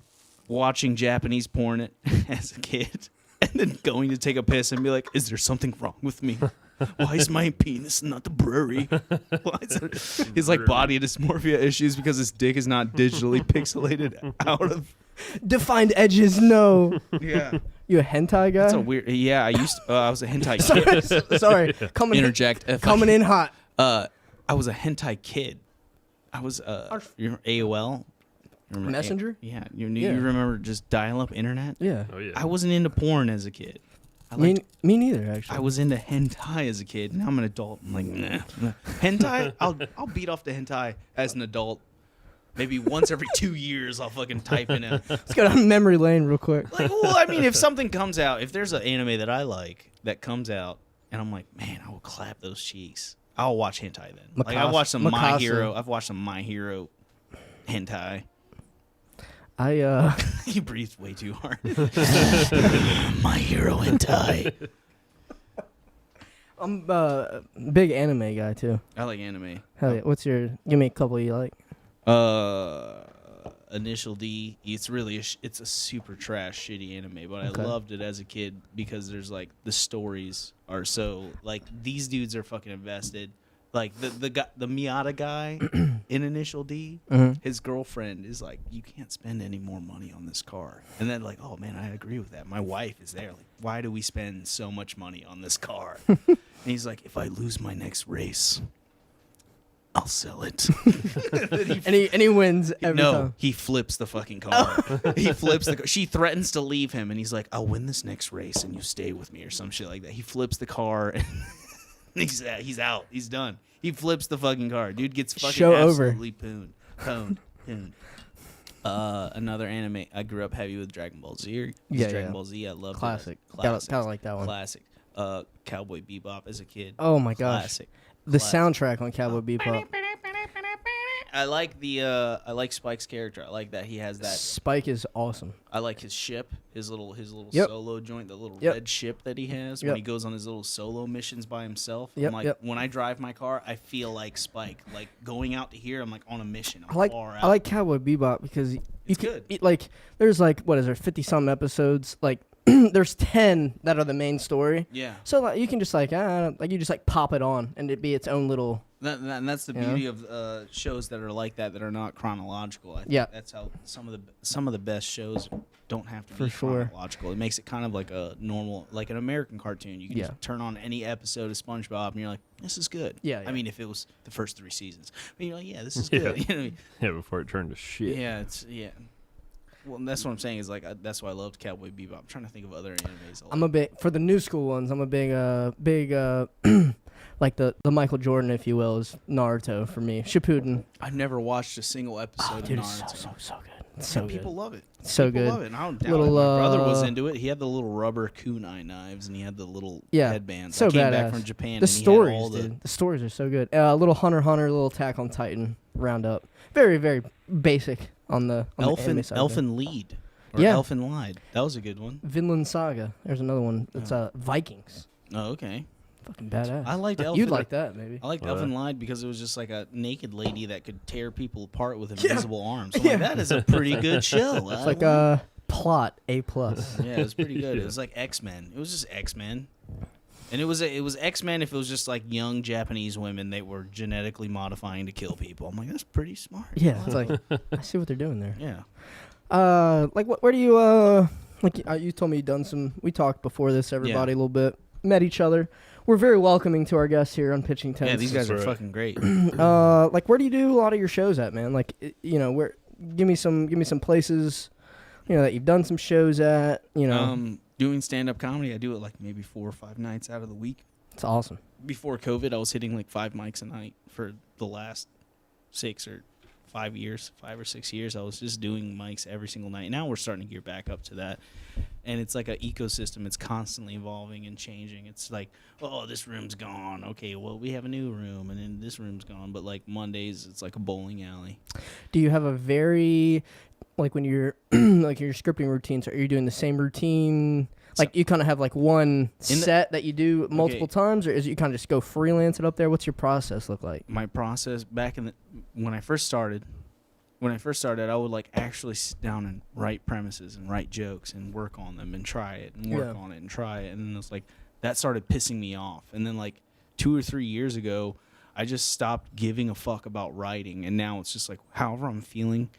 S3: watching Japanese porn as a kid and then going to take a piss and be like, is there something wrong with me? Why is my penis not blurry? He's like body dysmorphia issues because his dick is not digitally pixelated out of
S2: defined edges. No.
S3: Yeah.
S2: You a hentai guy?
S3: That's a weird. Yeah, I was a hentai kid.
S2: Sorry. Coming in hot.
S3: I was a hentai kid. I was your AOL. Remember
S2: Messenger?
S3: Yeah. You remember just dial-up internet?
S2: Yeah.
S1: Oh, yeah.
S3: I wasn't into porn as a kid.
S2: Me neither, actually.
S3: I was into hentai as a kid. Now I'm an adult. I'm like, nah. Hentai? I'll beat off the hentai as an adult. Maybe once every 2 years, I'll fucking type in a.
S2: Let's go down memory lane real quick.
S3: Like, well, I mean, if something comes out, if there's an anime that I like that comes out, and I'm like, man, I will clap those cheeks. I'll watch hentai then. Like I watched some My Hero. I've watched some My Hero hentai. You breathed way too hard. My Hero hentai.
S2: I'm a big anime guy too.
S3: I like anime.
S2: Hell yeah. Give me a couple you like.
S3: Initial D. It's really it's a super trash shitty anime, but I loved it as a kid because there's like the stories are so like these dudes are fucking invested. Like the Miata guy in Initial D, his girlfriend is like, you can't spend any more money on this car. And then like, oh man, I agree with that. My wife is there. Like, why do we spend so much money on this car? And he's like, if I lose my next race, I'll sell it.
S2: and he wins every time.
S3: He flips the fucking car. He flips the car. She threatens to leave him, and he's like, I'll win this next race, and you stay with me, or some shit like that. He flips the car, and he's out. He's done. He flips the fucking car. Dude gets fucking
S2: Show
S3: absolutely pooned. Another anime. I grew up heavy with Dragon Ball Z. Dragon Ball Z. I love
S2: classic.
S3: It. Classic.
S2: Gotta like that one.
S3: Classic. Cowboy Bebop as a kid.
S2: Oh my gosh.
S3: Classic.
S2: The soundtrack on Cowboy Bebop.
S3: I like I like Spike's character. I like that he has that.
S2: Spike is awesome.
S3: I like his ship, his little
S2: Yep.
S3: solo joint, the little
S2: Yep.
S3: red ship that he has
S2: Yep.
S3: when he goes on his little solo missions by himself.
S2: Yep,
S3: I'm like,
S2: yep.
S3: when I drive my car, I feel like Spike. Like going out to here, I'm like on a mission. I'm
S2: I like
S3: far out.
S2: I like Cowboy Bebop because
S3: It's good.
S2: Like there's like what is there 50-some episodes, like there's 10 that are the main story.
S3: Yeah.
S2: So like you can just like you just like pop it on and it be its own little.
S3: And that's the
S2: Yeah.
S3: beauty of shows that are like that are not chronological. I think
S2: Yeah.
S3: that's how some of the best shows don't have to
S2: For
S3: be
S2: sure.
S3: chronological. It makes it kind of like a normal, like an American cartoon. You can
S2: Yeah.
S3: just turn on any episode of SpongeBob and you're like, this is good.
S2: Yeah.
S3: I mean, if it was the first 3 seasons, but you're like, yeah, this is
S1: Yeah.
S3: good. You know what I mean?
S1: Yeah, before it turned to shit.
S3: Yeah, Well, that's what I'm saying is like that's why I loved Cowboy Bebop. I'm trying to think of other animes.
S2: I'm a big for the new school ones. I'm a big like the Michael Jordan, if you will, is Naruto for me. Shippuden.
S3: I've never watched a single episode
S2: Dude,
S3: of
S2: it's
S3: Naruto.
S2: so good. It's so
S3: People
S2: good.
S3: love it.
S2: So
S3: People
S2: good.
S3: love it. And I don't doubt
S2: Little,
S3: it. My brother was into it. He had the little rubber kunai knives, and he had the little headbands.
S2: So
S3: I came
S2: badass.
S3: back from Japan.
S2: The
S3: and he had all
S2: stories, dude. The stories are so good. Little Hunter x Hunter, little Attack on Titan roundup. Very, very basic on the anime side.
S3: Elfin Lead. Or
S2: Yeah.
S3: Elfin Lied. That was a good one.
S2: Vinland Saga. There's another one. It's Vikings.
S3: Oh, okay.
S2: Fucking badass.
S3: I liked Elfin.
S2: You'd like that, maybe.
S3: I liked
S1: Oh,
S3: Elfin
S1: yeah.
S3: Lied because it was just like a naked lady that could tear people apart with
S2: Yeah.
S3: invisible arms. I'm
S2: Yeah.
S3: like, that is a pretty good show.
S2: It's like a plot A+.
S3: Yeah, it was pretty good. It was like X-Men. It was just X-Men. And it was X-Men if it was just like young Japanese women they were genetically modifying to kill people. I'm like, that's pretty smart.
S2: Yeah, it's like I see what they're doing there.
S3: Yeah.
S2: Like where do you you told me you done some. We talked before this, everybody, a little bit. Met each other. We're very welcoming to our guests here on Pitching Tents.
S3: Yeah, these guys are
S1: right.
S3: fucking great.
S2: Like where do you do a lot of your shows at, man? Like where? Give me some places, that you've done some shows at.
S3: Doing stand-up comedy, I do it like maybe 4 or 5 nights out of the week.
S2: It's awesome.
S3: Before COVID, I was hitting like 5 mics a night for the last 5 or 6 years. I was just doing mics every single night. Now we're starting to gear back up to that. And it's like an ecosystem. It's constantly evolving and changing. It's like, oh, this room's gone. Okay, well, we have a new room. And then this room's gone. But like Mondays, it's like a bowling alley.
S2: Do you have a very, like when you're, like your scripting routines, are you doing the same routine? Like you kind of have like one set that you do multiple times, or is it you kind of just go freelance it up there? What's your process look like?
S3: My process back when I first started, I would like actually sit down and write premises and write jokes and work on them and try it and work on it and try it. And then it's like that started pissing me off. And then like 2 or 3 years ago, I just stopped giving a fuck about writing. And now it's just like however I'm feeling.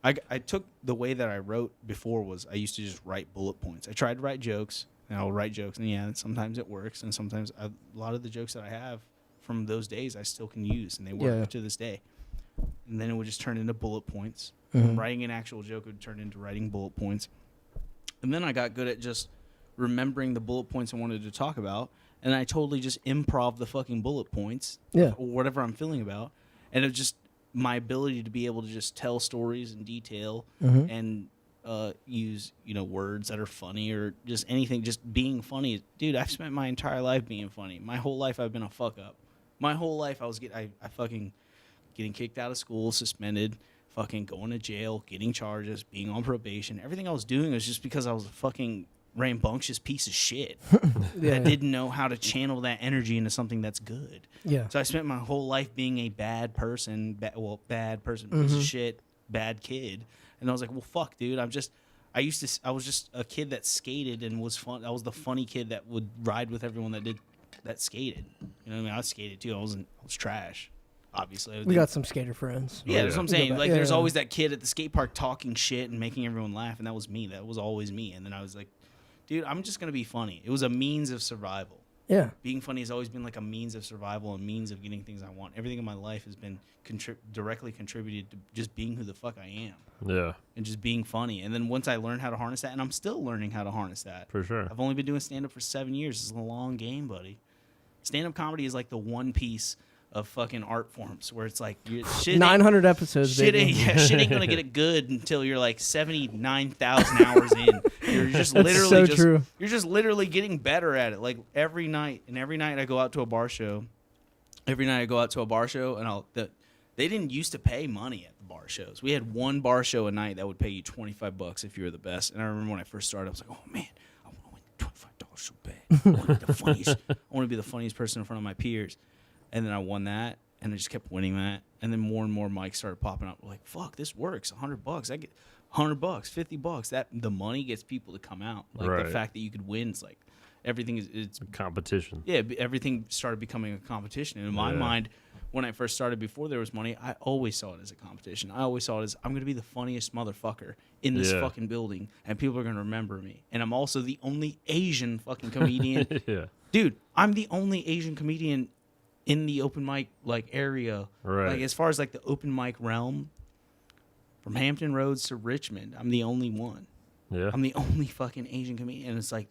S3: I took the way that I wrote before was I used to just write bullet points. I tried to write jokes, and I'll write jokes, and sometimes it works, and sometimes a lot of the jokes that I have from those days I still can use, and they work to this day. And then it would just turn into bullet points.
S2: Mm-hmm.
S3: Writing an actual joke would turn into writing bullet points. And then I got good at just remembering the bullet points I wanted to talk about, and I totally just improv the fucking bullet points, or whatever I'm feeling about, and it just my ability to be able to just tell stories in detail and use words that are funny or just anything, just being funny. Dude, I've spent my entire life being funny. My whole life I've been a fuck up. My whole life I fucking getting kicked out of school, suspended, fucking going to jail, getting charges, being on probation. Everything I was doing was just because I was a fucking rambunctious piece of shit that didn't know how to channel that energy into something that's good.
S2: Yeah.
S3: So I spent my whole life being a bad person, piece of shit, bad kid. And I was like, well, fuck, dude. I was just a kid that skated and was fun. I was the funny kid that would ride with everyone that did that skated. You know what I mean? I skated too. I was trash. Obviously,
S2: we got some skater friends.
S3: Yeah, that's what I'm saying. Like, there's
S2: yeah.
S3: always that kid at the skate park talking shit and making everyone laugh, and that was me. That was always me. And then I was like, dude, I'm just gonna be funny. It was a means of survival.
S2: Yeah.
S3: Being funny has always been like a means of survival, a means of getting things I want. Everything in my life has been directly contributed to just being who the fuck I am.
S1: Yeah.
S3: And just being funny. And then once I learned how to harness that, and I'm still learning how to harness that.
S1: For sure.
S3: I've only been doing stand-up for 7 years. It's a long game, buddy. Stand-up comedy is like the one piece of fucking art forms where it's like shit
S2: 900 episodes,
S3: shit
S2: baby.
S3: shit ain't gonna get it good until you're like 79,000 hours in. You're just literally
S2: true.
S3: You're just literally getting better at it. Like every night I go out to a bar show. And they didn't used to pay money at the bar shows. We had one bar show a night that would pay you $25 if you were the best. And I remember when I first started, I was like, oh man, I want to win $25 so bad. I want to be the funniest. I want to be the funniest person in front of my peers. And then I won that, and I just kept winning that. And then more and more mics started popping up. We're like, fuck, this works. $100. I get $100, $50. That the money gets people to come out. Like
S1: right.
S3: The fact that you could win is like everything is it's
S1: competition.
S3: Yeah, everything started becoming a competition. And in my mind, when I first started, before there was money, I always saw it as a competition. I always saw it as I'm going to be the funniest motherfucker in this fucking building, and people are going to remember me. And I'm also the only Asian fucking comedian.
S1: Yeah.
S3: Dude, I'm the only Asian comedian in the open mic like area.
S1: Right.
S3: Like as far as like the open mic realm, from Hampton Roads to Richmond, I'm the only one.
S1: Yeah.
S3: I'm the only fucking Asian comedian. And it's like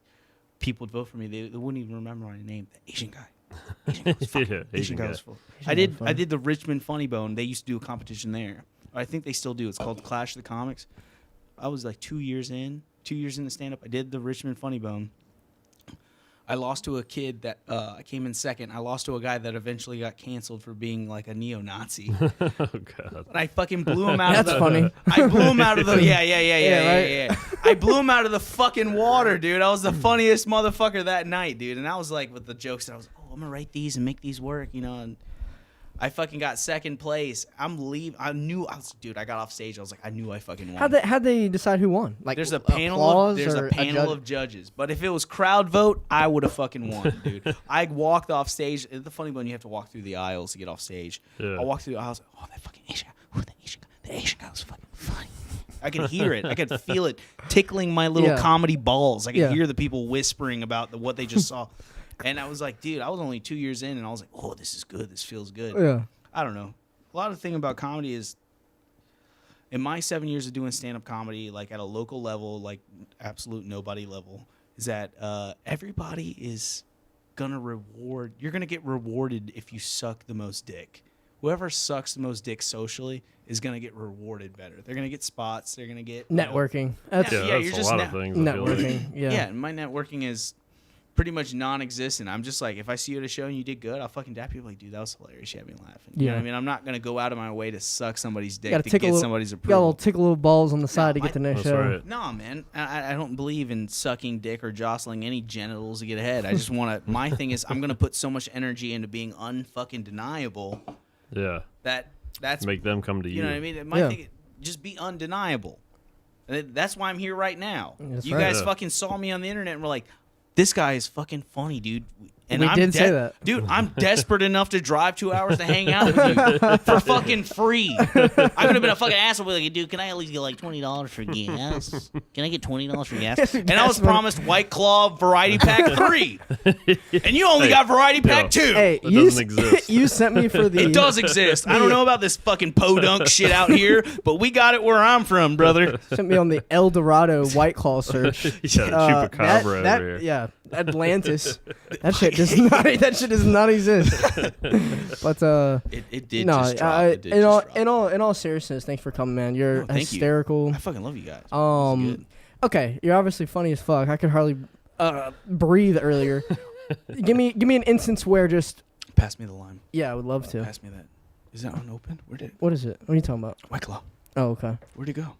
S3: people would vote for me. They wouldn't even remember my name. The Asian guy. Asian guy was fucking, Asian guy was full. I did the Richmond Funny Bone. They used to do a competition there. I think they still do. It's called Clash of the Comics. I was like 2 years in the stand-up. I did the Richmond Funny Bone. I lost to a kid that I came in second. I lost to a guy that eventually got canceled for being like a neo-Nazi.
S1: Oh god!
S3: And I fucking blew him out.
S2: That's
S3: of the,
S2: funny.
S3: I blew him out of the yeah. I blew him out of the fucking water, dude. I was the funniest motherfucker that night, dude. And I was like with the jokes. And I was, I'm gonna write these and make these work, you know. And I fucking got second place. I'm leaving. I got off stage. I was like, I knew I fucking won.
S2: How'd they decide who won? Like
S3: there's a panel of judges. But if it was crowd vote, I would have fucking won, dude. I walked off stage. The funny one, you have to walk through the aisles to get off stage.
S1: Yeah.
S3: I walked through the aisles. Oh, that fucking Asian guy. The Asian guy was fucking funny. I could hear it. I could feel it tickling my little comedy balls. I could hear the people whispering about what they just saw. And I was like, dude, I was only 2 years in, and I was like, oh, this is good. This feels good.
S2: Yeah.
S3: I don't know. A lot of the thing about comedy is, in my 7 years of doing stand-up comedy, like at a local level, like absolute nobody level, is that everybody is gonna reward. You're gonna get rewarded if you suck the most dick. Whoever sucks the most dick socially is gonna get rewarded better. They're gonna get spots. They're gonna get
S2: networking.
S1: That's
S3: you're
S1: a
S3: just
S1: lot of things.
S2: Networking. Yeah.
S3: Yeah, and my networking is pretty much non-existent. I'm just like, if I see you at a show and you did good, I'll fucking dap you. Like, dude, that was hilarious. You had me laughing. You know what I mean? I'm not gonna go out of my way to suck somebody's dick to get somebody's
S2: You
S3: approval.
S2: gotta tickle little balls on the side to get the next show.
S1: Right.
S3: No, man, I don't believe in sucking dick or jostling any genitals to get ahead. I just want to. My thing is, I'm gonna put so much energy into being unfucking deniable.
S1: Yeah.
S3: That's
S1: make them come to you.
S3: You know what I mean? My thing, just be undeniable. That's why I'm here right now.
S2: That's
S3: you
S2: right.
S3: guys fucking saw me on the internet and were like, this guy is fucking funny, dude. And
S2: We did say that.
S3: Dude, I'm desperate enough to drive 2 hours to hang out with you for fucking free. I could have been a fucking asshole. Like, dude, can I at least get like $20 for gas? Can I get $20 for gas? And I was promised White Claw Variety Pack 3. And you only got Variety Pack 2.
S2: Hey,
S1: That doesn't exist.
S2: You sent me for the.
S3: It does exist. I don't know about this fucking podunk shit out here, but we got it where I'm from, brother.
S2: Sent me on the El Dorado White Claw search.
S1: Yeah, Chupacabra over here.
S2: Yeah, Atlantis. That shit does not. That shit does not exist. But
S3: It did
S2: no,
S3: just drop. It did just drop.
S2: in all seriousness, thanks for coming, man. You're
S3: thank you.
S2: hysterical.
S3: I fucking love you guys. This is good.
S2: Okay, you're obviously funny as fuck. I could hardly breathe earlier. give me an instance where just.
S3: Pass me the lime.
S2: Yeah, I would love to.
S3: Pass me that. Is that unopened?
S2: What is it? What are you talking about?
S3: White Claw.
S2: Oh, okay.
S3: Where'd it go?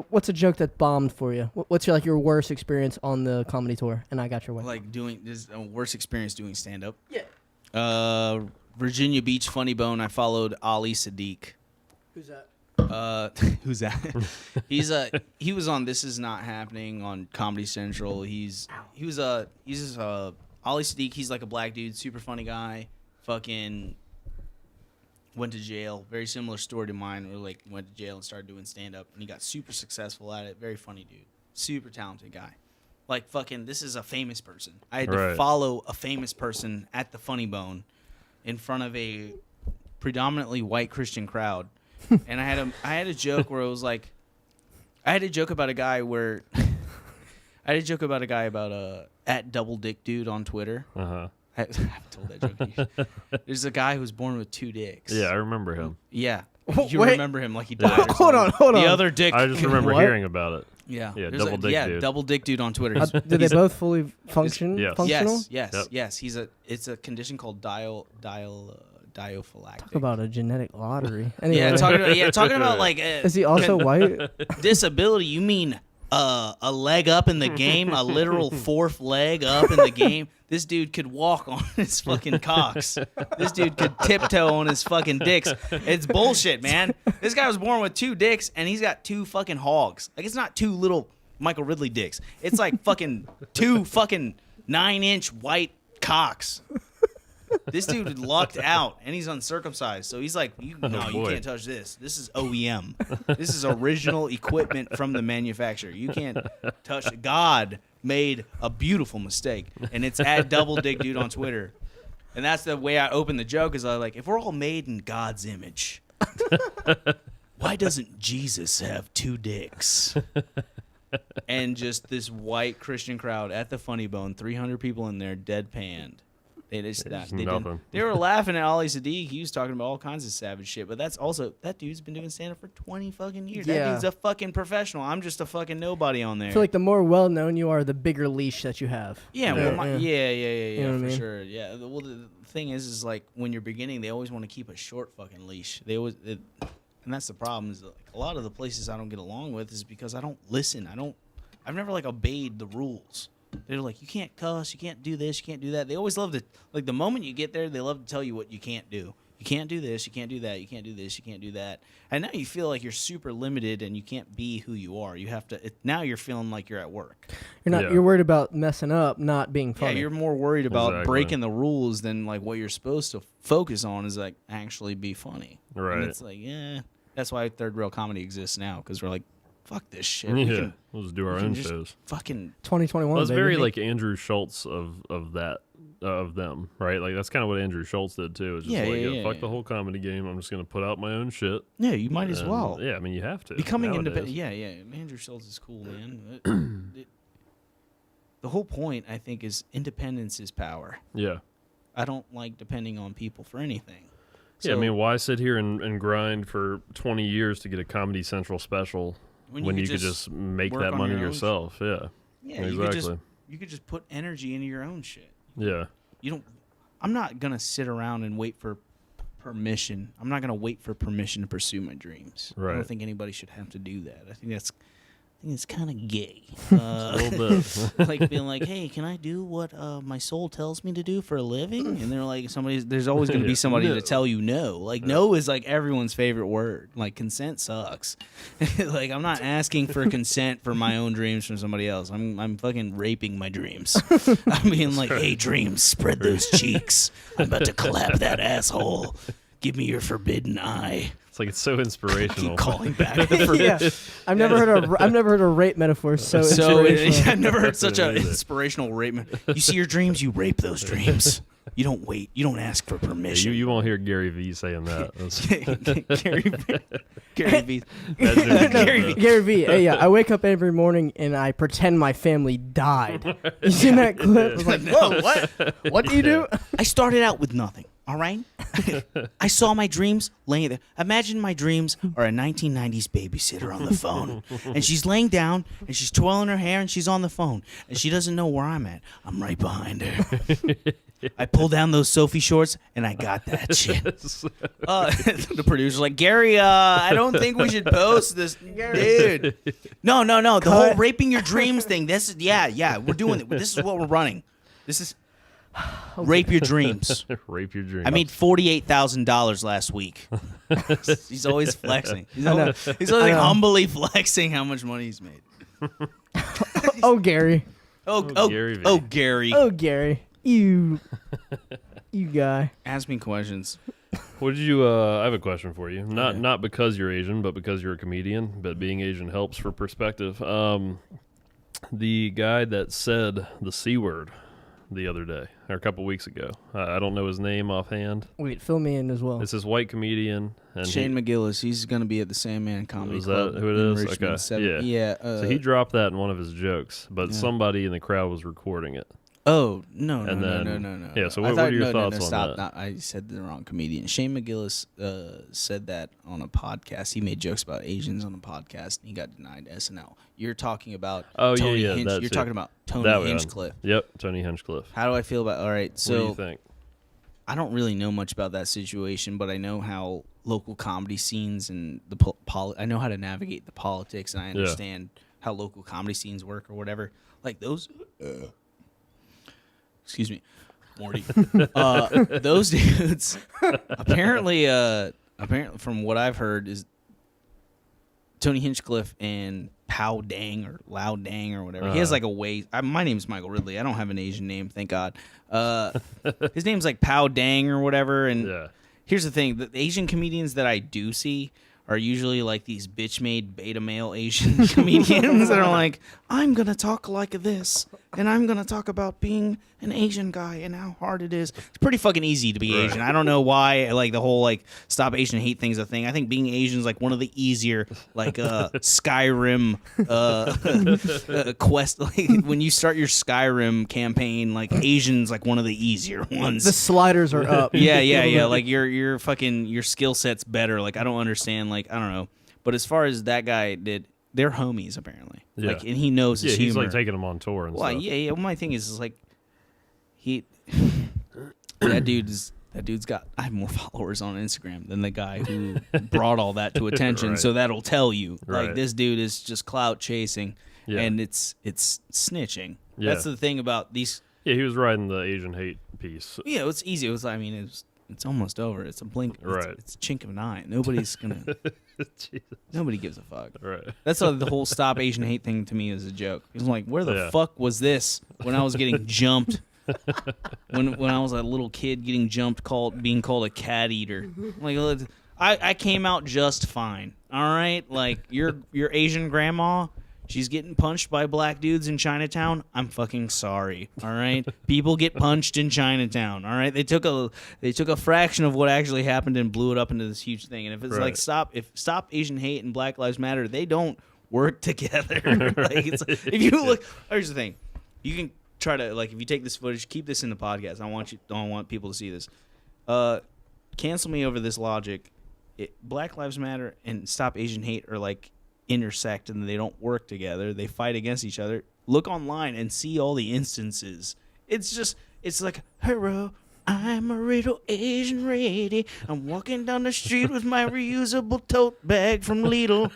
S2: What's a joke that bombed for you? What's your worst experience on the comedy tour? And I got your way.
S3: Like doing this worst experience doing stand up.
S2: Yeah.
S3: Virginia Beach Funny Bone. I followed Ali Sadiq.
S2: Who's that?
S3: Who's that? He was on This Is Not Happening on Comedy Central. He's a Ali Sadiq, he's like a black dude, super funny guy. Fucking went to jail. Very similar story to mine. Where like went to jail and started doing stand up, and he got super successful at it. Very funny dude, super talented guy. Like fucking, this is a famous person. I had to follow a famous person at the Funny Bone in front of a predominantly white Christian crowd, and I had a joke where it was like, I had a joke about a guy about at Double Dick Dude on Twitter. I haven't told that joke. There's a guy who's born with 2 dicks.
S1: Yeah, I remember him.
S3: Yeah, you remember him like he died. Or
S2: hold on.
S3: The other dick.
S1: I just remember hearing about it.
S3: Yeah,
S1: Double Dick Dude.
S3: Double Dick Dude on Twitter.
S2: Did they both fully function?
S1: Yes.
S2: Functional?
S3: Yes. It's a condition called diophylactic.
S2: Talk about a genetic lottery. Anyway.
S3: Talking about like.
S2: Is he also white?
S3: Disability? You mean a leg up in the game, a literal 4th leg up in the game? This dude could walk on his fucking cocks. This dude could tiptoe on his fucking dicks. It's bullshit, man. This guy was born with 2 dicks, and he's got 2 fucking hogs. Like, it's not 2 little Michael Ridley dicks. It's like fucking 2 fucking 9-inch white cocks. This dude lucked out, and he's uncircumcised. So he's like, you can't touch this. This is OEM. This is original equipment from the manufacturer. You can't touch it. God made a beautiful mistake, and it's at Double Dick Dude on Twitter. And that's the way I open the joke, is I like, if we're all made in God's image, why doesn't Jesus have 2 dicks? And just this white Christian crowd at the Funny Bone, 300 people in there, deadpanned. They were laughing at Ali Sadiq. He was talking about all kinds of savage shit. But that's also, that dude's been doing stand-up for 20 fucking years.
S2: Yeah.
S3: That dude's a fucking professional. I'm just a fucking nobody on there.
S2: I feel like the more well-known you are, the bigger leash that you have.
S3: Yeah,
S2: You know
S3: for
S2: what I mean?
S3: sure. Yeah. Well, the thing is like when you're beginning, they always want to keep a short fucking leash. And that's the problem. Is like a lot of the places I don't get along with is because I don't listen. I've never like obeyed the rules. They're like, you can't cuss, you can't do this, you can't do that. They always love to, like, the moment you get there, they love to tell you what you can't do. You can't do this, you can't do that, you can't do this, you can't do that. And now you feel like you're super limited and you can't be who you are. You have to, now you're feeling like you're at work.
S2: You're worried about messing up, not being funny.
S3: Yeah, you're more worried about breaking the rules than, like, what you're supposed to focus on is, like, actually be funny.
S1: Right.
S3: And it's like, that's why third rail comedy exists now, because we're like, fuck this shit.
S1: We'll just do our own shows.
S3: Fucking
S2: 2021.
S1: Well, it's
S2: baby.
S1: very like Andrew Schultz of them, right? Like that's kind of what Andrew Schultz did too. It's just fuck the whole comedy game. I'm just gonna put out my own shit.
S3: Yeah, you might as well.
S1: Yeah, I mean you have to.
S3: Becoming independent. Yeah. Andrew Schultz is cool, man. The whole point, I think, is independence is power.
S1: Yeah.
S3: I don't like depending on people for anything.
S1: Yeah, I mean, why sit here and grind for 20 years to get a Comedy Central special when you could just make that money yourself? Yeah.
S3: Yeah,
S1: exactly.
S3: You could just put energy into your own shit.
S1: Yeah.
S3: I'm not going to sit around and wait for permission. I'm not going to wait for permission to pursue my dreams.
S1: Right.
S3: I don't think anybody should have to do that. I think it's kind of gay.
S1: A little bit.
S3: Like being like, hey, can I do what my soul tells me to do for a living? And they're like, there's always going to be somebody to tell you no. Like, no is like everyone's favorite word. Like, consent sucks. Like, I'm not asking for consent for my own dreams from somebody else. I'm fucking raping my dreams. I'm being like, hey, dreams, spread those cheeks. I'm about to clap that asshole. Give me your forbidden eye.
S1: It's like it's so inspirational.
S3: Keep calling back.
S2: I've never heard a rape metaphor so inspirational.
S3: I've never heard such an inspirational rape. You see your dreams, you rape those dreams. You don't wait. You don't ask for permission.
S1: You won't hear Gary Vee saying that.
S3: Gary Vee.
S2: Gary Vee. Hey, I wake up every morning and I pretend my family died. You seen that clip? I was like, whoa, what? What do you do?
S3: I started out with nothing. All right? I saw my dreams laying there. Imagine my dreams are a 1990s babysitter on the phone. And she's laying down, and she's twirling her hair, and she's on the phone. And she doesn't know where I'm at. I'm right behind her. I pull down those Sophie shorts, and I got that shit. The producer's like, Gary, I don't think we should post this. Dude. No. The whole raping your dreams thing. This is, we're doing it. This is what we're running. This is... Rape your dreams.
S1: Rape your dreams.
S3: I made $48,000 last week. He's always flexing. He's always like humbly flexing how much money he's made.
S2: Oh, Gary.
S3: Oh, Gary.
S2: Oh, Gary. You guy.
S3: Ask me questions.
S1: What did you? I have a question for you. Not because you're Asian, but because you're a comedian. But being Asian helps for perspective. The guy that said the C word the other day, or a couple weeks ago. I don't know his name offhand.
S2: Wait, fill me in as well.
S1: It's this white comedian. And
S3: Shane McGillis. He's going to be at the Sandman Comedy
S1: Is
S3: Club.
S1: that who it is?
S3: Richmond,
S1: Okay.
S3: Yeah.
S1: So he dropped that in one of his jokes, but somebody in the crowd was recording it.
S3: Oh, no.
S1: Yeah, so what are your thoughts on
S3: stop.
S1: that?
S3: No, I said the wrong comedian. Shane McGillis said that on a podcast. He made jokes about Asians on a podcast, and he got denied SNL. You're talking about Tony Hinch. You're talking about Tony Hinchcliffe.
S1: Yep, Tony Hinchcliffe.
S3: How do I feel about all right, so
S1: what do you think?
S3: I don't really know much about that situation, but I know how local comedy scenes and I know how to navigate the politics, and I understand how local comedy scenes work or whatever. Like those... Excuse me, Morty. Those dudes apparently from what I've heard is Tony Hinchcliffe and Pow Dang or Lao Dang or whatever. He has like a way. My name's Michael Ridley. I don't have an Asian name, thank God. His name's like Pow Dang or whatever. And here's the thing: the Asian comedians that I do see are usually like these bitch-made beta male Asian comedians that are like, I'm gonna talk like this, and I'm gonna talk about being an Asian guy and how hard it is. It's pretty fucking easy to be Asian. I don't know why like the whole like stop Asian hate thing's a thing. I think being Asian is like one of the easier like Skyrim quest. Like when you start your Skyrim campaign, like Asian's like one of the easier ones.
S2: The sliders are up.
S3: Yeah. Like your fucking your skill set's better. Like I don't understand. Like I don't know. But as far as that guy did, they're homies apparently. Yeah. Like and he knows his humor.
S1: He's like taking them on tour and stuff.
S3: Yeah. Well, my thing is like that dude's got I have more followers on Instagram than the guy who brought all that to attention. So that'll tell you like this dude is just clout chasing and it's snitching. That's the thing about these.
S1: Yeah, he was writing the Asian hate piece.
S3: Yeah, it's easy. It's almost over. It's a blink. It's a chink of an eye. Nobody's gonna. Nobody gives a fuck.
S1: Right.
S3: That's the whole stop Asian hate thing to me is a joke. It's like, where the fuck was this when I was getting jumped? when I was a little kid getting jumped, being called a cat eater. Like I came out just fine. All right, like your Asian grandma. She's getting punched by black dudes in Chinatown. I'm fucking sorry. All right, people get punched in Chinatown. All right, they took a fraction of what actually happened and blew it up into this huge thing. And if it's like stop Asian hate and Black Lives Matter, they don't work together. Like if you look, here's the thing: you can try to like if you take this footage, keep this in the podcast. I don't want people to see this. Cancel me over this logic. Black Lives Matter and stop Asian hate are like intersect and they don't work together. They fight against each other. Look online and see all the instances. It's like, hello, I'm a little Asian lady. I'm walking down the street with my reusable tote bag from Lidl.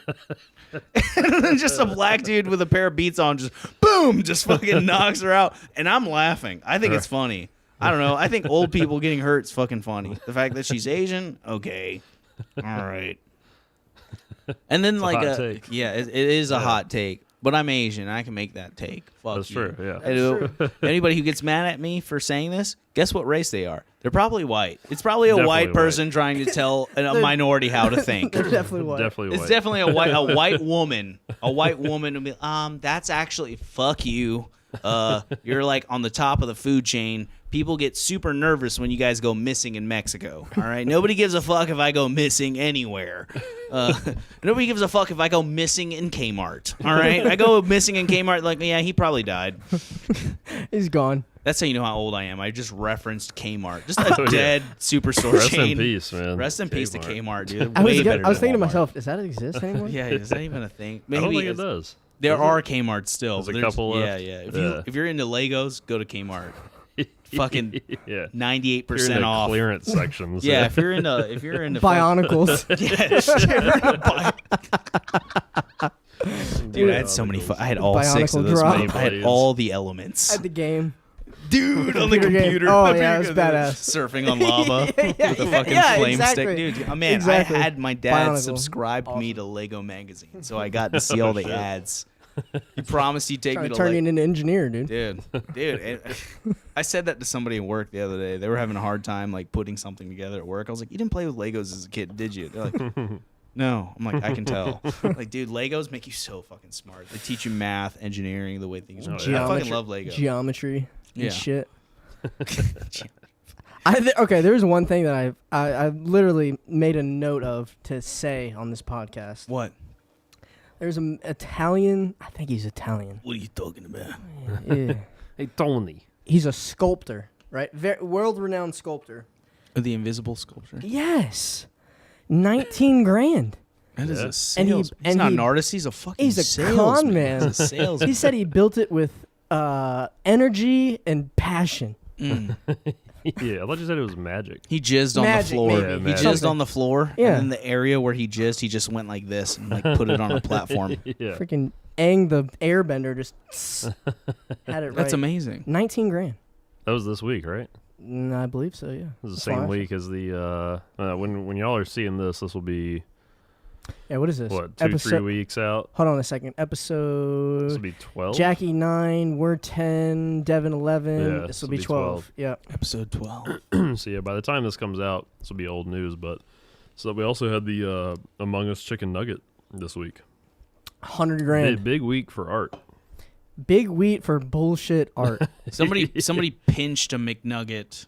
S3: And then just a black dude with a pair of Beats on just boom, just fucking knocks her out. And I'm laughing. I think it's funny. I don't know. I think old people getting hurt is fucking funny. The fact that she's Asian, okay. All right. And then it is a hot take. But I'm Asian. I can make that take. Fuck
S1: That's
S3: you.
S1: true, yeah.
S2: True.
S3: Anybody who gets mad at me for saying this, guess what race they are? They're probably white. It's probably a
S1: Definitely
S3: white person trying to tell a minority how to think.
S2: They're definitely white.
S3: It's definitely a white woman. A white woman will be, that's actually, fuck you. You're like on the top of the food chain. People get super nervous when you guys go missing in Mexico. All right, nobody gives a fuck if I go missing anywhere. Nobody gives a fuck if I go missing in Kmart. All right, I go missing in Kmart. Like, yeah, he probably died.
S2: He's gone.
S3: That's how you know how old I am. I just referenced Kmart, just a dead superstore
S1: Rest
S3: chain.
S1: in peace, man.
S3: Rest in peace to Kmart, dude.
S2: I was
S3: better
S2: thinking to
S3: than Walmart.
S2: myself, does that exist anymore?
S3: Yeah, is that even a thing?
S1: I don't think it does.
S3: There are Kmarts still.
S1: There's a couple left.
S3: Yeah. If you're into Legos, go to Kmart. Fucking 98% off
S1: Clearance sections.
S3: Yeah, if you're into
S2: Bionicles.
S3: Dude, I had so many. I had all
S2: Bionicle
S3: 6 of those.
S2: drop.
S3: I had all the elements.
S2: At the game.
S3: Dude, on the computer.
S2: Oh, yeah, it was badass.
S3: Surfing on lava with a fucking flame stick. Dude, oh, man, I had my dad subscribe me to Lego Magazine, so I got to see all the ads. He promised he'd take
S2: Trying
S3: me
S2: to
S3: to
S2: turn you into an engineer, dude.
S3: Dude, and I said that to somebody at work the other day. They were having a hard time like putting something together at work. I was like, "You didn't play with Legos as a kid, did you?" They're like, "No." I'm like, "I can tell." Like, dude, Legos make you so fucking smart. They teach you math, engineering, the way things work. I fucking love Legos.
S2: Geometry and
S3: Yeah.
S2: shit. Okay, there's one thing that I literally made a note of to say on this podcast.
S3: What?
S2: There's an Italian, I think he's Italian.
S3: What are you talking about?
S2: Yeah.
S1: Hey, Tony.
S2: He's a sculptor, right? World-renowned sculptor.
S3: The invisible sculpture.
S2: Yes. 19 grand.
S3: That is
S1: Yeah.
S3: a sales. He's
S2: and
S3: not
S2: he-
S3: an artist. He's a fucking
S2: He's a
S3: salesman.
S2: con man.
S3: He's a salesman.
S2: He said he built it with energy and passion.
S3: Mm.
S1: Yeah, I thought you said it was magic.
S3: He jizzed on the
S2: Magic,
S3: floor.
S2: maybe.
S1: Yeah,
S3: He
S1: magic.
S3: jizzed on the floor.
S2: Yeah.
S3: And in the area where he jizzed, he just went like this and like put it on a platform.
S1: Yeah.
S2: Freaking Aang the airbender just had it right.
S3: That's amazing.
S2: 19 grand.
S1: That was this week, right?
S2: I believe so, yeah.
S1: It was the
S2: That's
S1: same
S2: why I-
S1: week as the when y'all are seeing this will be
S2: Yeah, what is this?
S1: what 2-3 weeks out.
S2: Hold on a second.
S1: This
S2: Episode
S1: will be 12.
S2: Jackie 9, we're 10, Devin 11.
S1: Yeah,
S2: This will be 12. Yeah.
S3: Episode 12.
S1: So yeah, by the time this comes out, this will be old news. But so we also had the Among Us chicken nugget this week.
S2: 100 grand.
S1: Big week for art.
S2: Big wheat for bullshit art.
S3: Somebody pinched a McNugget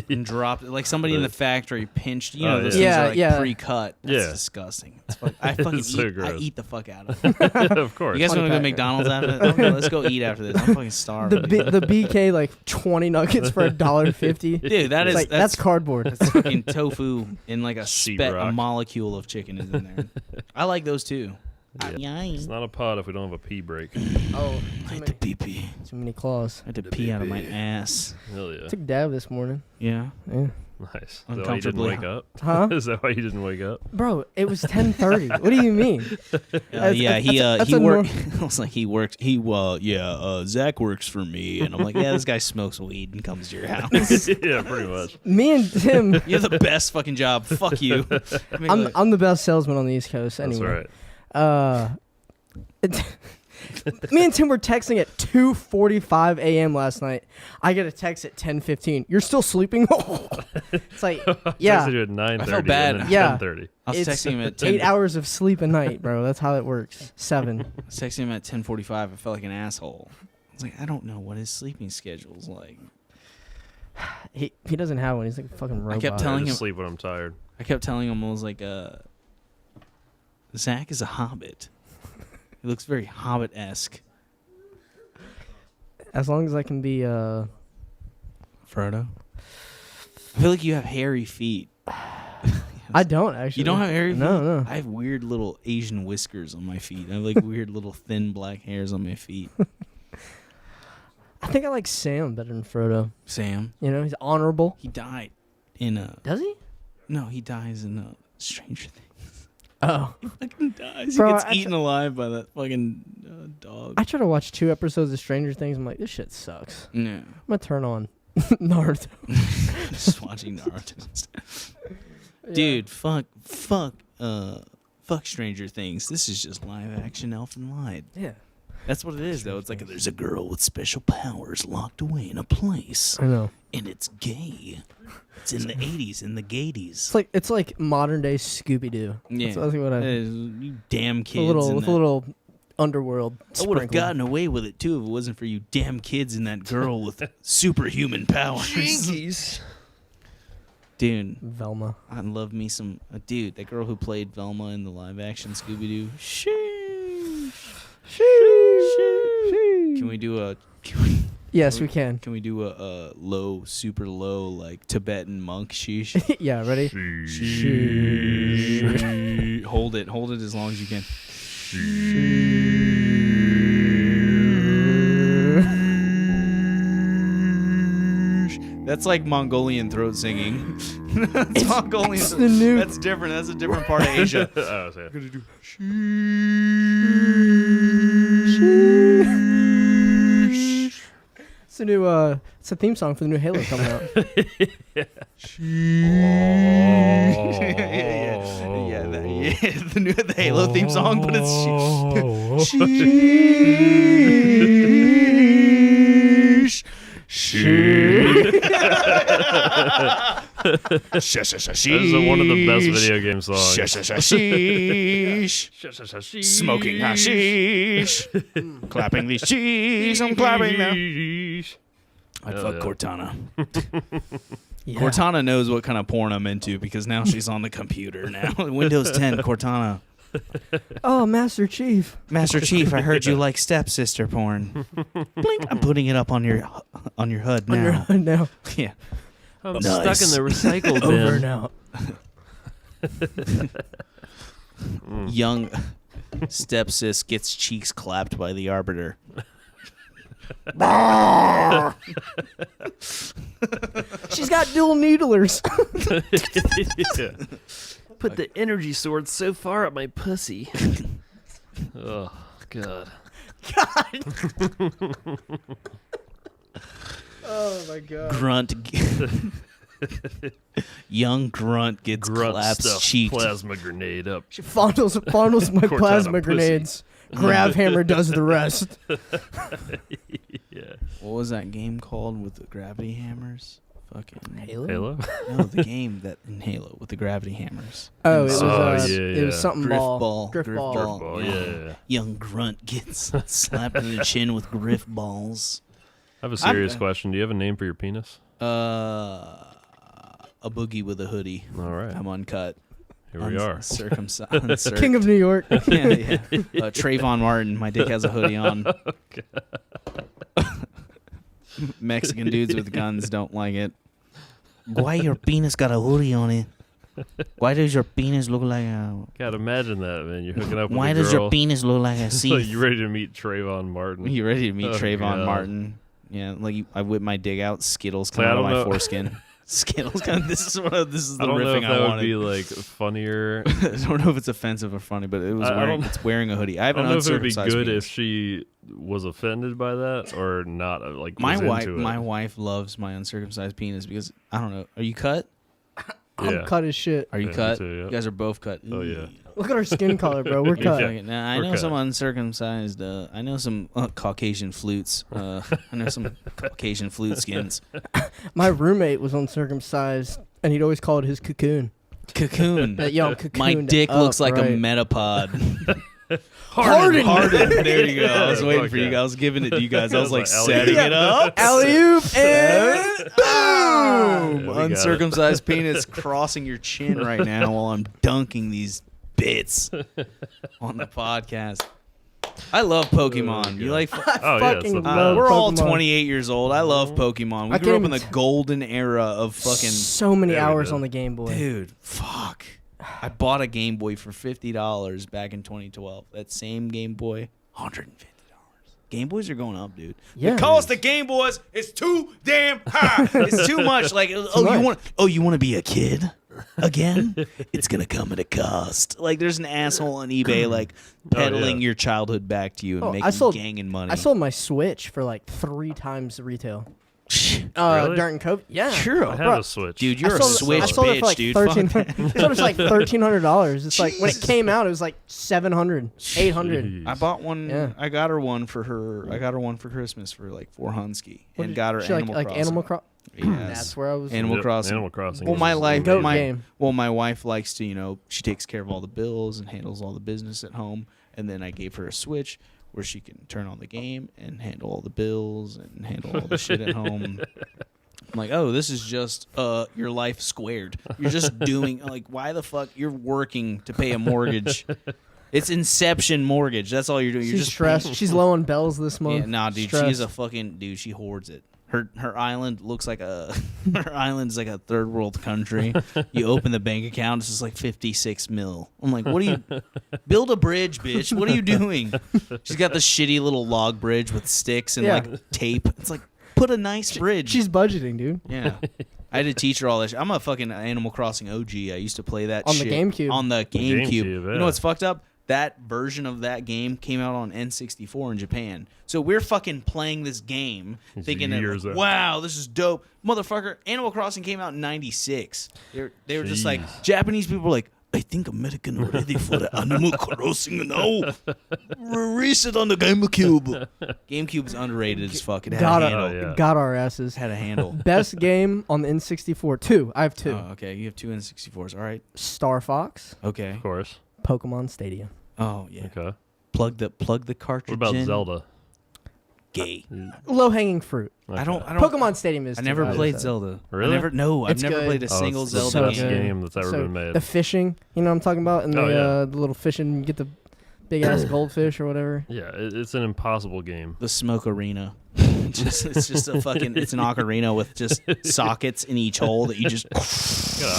S3: and dropped it. Like somebody in the factory pinched. You know,
S1: Oh,
S3: those
S1: yeah.
S3: things are
S2: Yeah,
S3: like
S2: yeah.
S3: pre-cut. That's
S1: Yeah.
S3: disgusting. I fucking
S1: It's so
S3: eat. I
S1: gross.
S3: eat the fuck out of it.
S1: Of course.
S3: You guys want to go to
S2: pack.
S3: McDonald's after this? Okay, let's go eat after this. I'm fucking starving.
S2: the BK like 20 nuggets for $1.50.
S3: Dude, that
S2: It's
S3: is
S2: like, that's cardboard.
S3: that's fucking tofu and like a
S1: Sheetrock.
S3: a molecule of chicken is in there. I like those too.
S1: Yeah. It's not a pod if we don't have a pee break.
S2: Oh,
S3: I had to pee pee.
S2: too many claws.
S3: I had to pee out of my ass.
S1: Hell yeah.
S2: Took a dab this morning.
S3: Yeah.
S2: Yeah.
S1: Nice. Is that why you didn't
S3: Uncomfortably.
S1: wake up?
S2: Huh?
S1: Is that why you didn't wake up?
S2: Bro, it was 10:30. What do you mean?
S3: He
S2: a
S3: worked. I was like, he works. Zach works for me, and I'm like, yeah, this guy smokes weed and comes to your house.
S1: Yeah, pretty much.
S2: Me and Tim,
S3: You have the best fucking job. Fuck you. I mean,
S2: I'm the best salesman on the East Coast. Anyway,
S1: That's right.
S2: Me and Tim were texting at 2:45 a.m. last night. I get a text at 10:15. You're still sleeping? It's like, yeah,
S1: Texted you at 9:30.
S3: I felt bad.
S1: And then
S2: Yeah.
S1: 10:30.
S3: I was
S2: it's
S3: texting him at 10.
S2: 8 hours of sleep a night, bro. That's how it works. 7.
S3: I was texting him at 10:45. I felt like an asshole. I was like, I don't know what his sleeping schedule's like.
S2: He doesn't have one. He's like a fucking robot.
S3: kept
S1: I
S3: telling
S1: just
S3: him-
S1: sleep when I'm tired.
S3: I kept telling him, I was like, Zach is a hobbit. He looks very hobbit-esque.
S2: As long as I can be
S3: Frodo? I feel like you have hairy feet.
S2: I don't actually.
S3: You don't have hairy feet?
S2: No.
S3: I have weird little Asian whiskers on my feet. I have like weird little thin black hairs on my feet.
S2: I think I like Sam better than Frodo.
S3: Sam,
S2: You know, he's honorable.
S3: he died in
S2: Does he?
S3: No, he dies in Stranger Things.
S2: Oh.
S3: He fucking dies.
S2: Bro,
S3: he gets
S2: I
S3: eaten alive by that fucking dog.
S2: I try to watch 2 episodes of Stranger Things. I'm like, this shit sucks.
S3: No.
S2: I'm gonna turn on Naruto.
S3: Just watching Naruto. Dude, fuck Stranger Things. This is just live action Elfin Lied.
S2: Yeah.
S3: That's what it is, though. It's like there's a girl with special powers locked away in a place,
S2: I know.
S3: and it's gay. It's in the 80s, in the gayties.
S2: It's like modern day Scooby Doo.
S3: Yeah.
S2: That's what I.
S3: You damn kids.
S2: With a little underworld.
S3: I would have
S2: sprinkled.
S3: gotten away with it, too, if it wasn't for you damn kids and that girl with superhuman powers.
S1: Jinkies.
S3: Dude,
S2: Velma.
S3: I love me some... dude, that girl who played Velma in the live-action Scooby-Doo. Can we do a...
S2: Yes, we can.
S3: Can we do a low, super low, like Tibetan monk sheesh?
S2: Yeah, ready?
S3: Hold it as long as you can. That's like Mongolian throat singing. That's Mongolian.
S2: It's the new.
S3: That's different. That's a different part of Asia.
S1: Oh, so
S2: It's a new it's a theme song for the new Halo coming out.
S3: The Halo theme song, but it's
S1: That is one of the best video game songs.
S3: Smoking hashish. Clapping these cheeks. I'm clapping now. I'd fuck Cortana.
S2: Yeah.
S3: Cortana knows what kind of porn I'm into because now she's on the computer now. Windows 10, Cortana.
S2: Oh, Master Chief.
S3: Master Chief, I heard you like stepsister porn. Blink. I'm putting it up on your HUD now.
S2: On your HUD now.
S3: Yeah.
S1: I'm
S3: Nice.
S1: stuck in the recycle bin.
S2: Over now.
S3: Young stepsis gets cheeks clapped by the arbiter.
S2: She's got dual needlers.
S1: Yeah. Put the energy sword so far up my pussy. Oh, God.
S2: Oh, my God.
S3: Grunt. Young grunt gets clapped
S1: stuff
S3: cheeked.
S1: plasma grenade up.
S2: She fondles my
S1: Cortana
S2: plasma
S1: pussy.
S2: grenades. Grav hammer does the rest.
S1: Yeah.
S3: What was that game called with the gravity hammers? Fucking
S1: Halo?
S3: No, the game that in Halo with the gravity hammers.
S2: Oh, it was
S1: yeah,
S2: it was
S1: yeah.
S2: something
S3: Griff
S2: ball.
S3: ball.
S2: Griff
S3: Griff
S2: ball.
S3: ball.
S1: Oh, yeah.
S3: Young grunt gets slapped in the chin with griff balls.
S1: I have a serious question. Do you have a name for your penis?
S3: A boogie with a hoodie.
S1: All right.
S3: I'm uncut.
S1: Here we are.
S3: Circumcised.
S2: King of New York.
S3: yeah. Trayvon Martin. My dick has a hoodie on. Mexican dudes with guns don't like it. Why your penis got a hoodie on it? Why does your penis look like a...
S1: God, imagine that, man. You're hooking up with
S3: Why
S1: a
S3: does
S1: girl.
S3: your penis look like a
S1: So
S3: seat?
S1: you ready to meet Trayvon Martin?
S3: You ready to meet
S1: Oh,
S3: Trayvon
S1: God.
S3: Martin? Yeah, like I whip my dick out, Skittles come
S1: I
S3: out of
S1: don't
S3: my
S1: know.
S3: foreskin. Skittles come. This is the
S1: I don't know
S3: riffing
S1: if
S3: I
S1: that would
S3: wanted.
S1: be like funnier.
S3: I don't know if it's offensive or funny, but it was wearing. It's wearing a hoodie. I
S1: I
S3: have
S1: don't
S3: an
S1: know if it would be
S3: uncircumcised
S1: good
S3: penis.
S1: if she was offended by that or not. Like
S3: My
S1: was
S3: wife,
S1: into it.
S3: my wife loves my uncircumcised penis because I don't know. Are you cut?
S2: I'm
S1: Yeah.
S2: cut as shit.
S3: Are you
S1: Yeah, me
S3: cut?
S1: too, yeah.
S3: You guys are both cut.
S1: Oh, yeah.
S2: Look at our skin color, bro. We're cut.
S1: Yeah.
S3: Now, I
S1: We're
S3: know
S1: cut.
S3: some uncircumcised. I know some Caucasian flutes. I know some Caucasian flute skins.
S2: My roommate was uncircumcised, and he'd always call it his cocoon.
S3: Cocoon.
S2: Yo, cocoon.
S3: My dick looks like a
S2: right.
S3: metapod.
S2: Hardened.
S3: Hardened. There you go. I was
S1: Yeah,
S3: waiting
S1: fuck
S3: for you
S1: yeah.
S3: guys. I was giving it to you guys. I was like
S1: That was like
S3: setting it up.
S2: Alley-oop and boom!
S1: Yeah, we got it.
S3: Uncircumcised penis crossing your chin right now while I'm dunking these bits on the podcast. I love Pokemon. You like?
S1: Oh, yeah.
S2: fucking
S1: It's the
S2: love
S1: best.
S3: We're all
S2: Pokemon.
S3: 28 years old. I love Pokemon. We
S2: I
S3: grew up
S2: can't
S3: in the
S2: even
S3: golden era of fucking.
S2: so many
S1: Yeah, we
S2: hours
S1: did.
S2: on the Game Boy.
S3: Dude, fuck. I bought a Game Boy for $50 back in 2012. That same Game Boy, $150. Game Boys are going up, dude.
S2: Yeah.
S3: The cost of Game Boys is too damn high. It's too much. Like, you want to be a kid again? It's gonna come at a cost. Like, there's an asshole on eBay like peddling your childhood back to you and
S2: Oh,
S3: making ganging money.
S2: I sold my Switch for like 3 times the retail.
S1: Really?
S2: During COVID. Yeah.
S3: Sure,
S1: I
S3: bro.
S1: have a Switch.
S3: Dude, you're
S2: I
S3: a
S2: sold
S3: Switch
S2: I sold it
S3: bitch,
S2: for like
S3: dude.
S2: 13
S3: Fuck
S2: I sold it for like $1,300. It's like when it came out, it was like 700, 800.
S1: Jeez.
S3: I bought one.
S2: Yeah.
S3: I got her one for her. I got her one for Christmas for like $400 and got her
S2: She
S3: Animal
S2: like
S3: Crossing.
S2: Animal Crossing.
S3: Yes.
S2: That's where I was.
S3: Animal
S1: Yep,
S3: Crossing.
S1: Animal Crossing.
S3: Well,
S1: is
S3: my
S1: just
S3: life,
S2: Goat
S1: amazing.
S2: game.
S3: my wife likes to, she takes care of all the bills and handles all the business at home. And then I gave her a Switch where she can turn on the game and handle all the bills and handle all the shit at home. I'm like, oh, this is just your life squared. You're just doing like, why the fuck you're working to pay a mortgage? It's Inception mortgage. That's all you're doing. You're
S2: She's
S3: just
S2: stressed. She's low on bells this month.
S3: Yeah, nah, dude.
S2: Stressed.
S3: She's a fucking dude. She hoards it. Her island looks like her island's like a third world country. You open the bank account, it's just like 56 mil. I'm like, what are you? Build a bridge, bitch. What are you doing? She's got the shitty little log bridge with sticks and
S2: Yeah.
S3: like tape. It's like, put a nice bridge.
S2: She's budgeting, dude.
S3: Yeah. I had to teach her all that shit. I'm a fucking Animal Crossing OG. I used to play that
S2: On the
S3: shit
S2: GameCube.
S3: On the GameCube.
S1: GameCube,
S3: You
S1: yeah.
S3: know what's fucked up? that version of that game came out on N64 in Japan. So we're fucking playing this game, thinking that, like, wow, this is dope. Motherfucker, Animal Crossing came out in 96. They were just like, Japanese people were like, I think American are ready for the Animal Crossing now. Release it on the GameCube. GameCube is underrated as fuck. It had a handle.
S2: Got our asses.
S3: Had a handle.
S2: Best game on the N64. 2. I have 2.
S3: Oh, okay. You have 2 N64s. All right.
S2: Star Fox.
S3: Okay.
S1: Of course.
S2: Pokemon Stadium.
S3: Oh, yeah.
S1: Okay.
S3: Plug the cartridge
S1: What about
S3: in.
S1: Zelda?
S3: Gay.
S2: Low hanging fruit.
S1: Okay.
S3: I don't.
S2: Pokemon Stadium is.
S3: I never
S2: too,
S3: played Zelda.
S1: Really?
S3: I've
S2: It's
S3: never
S2: good.
S3: played a
S1: Oh,
S3: single
S1: it's the
S3: Zelda
S1: best
S3: game.
S1: game that's ever been made.
S2: The fishing, you know what I'm talking about? And the little fishing, get the big ass goldfish or whatever.
S1: Yeah, it's an impossible game.
S3: The Smoke Arena. It's just a fucking. It's an ocarina with just sockets in each hole that you just.
S1: Got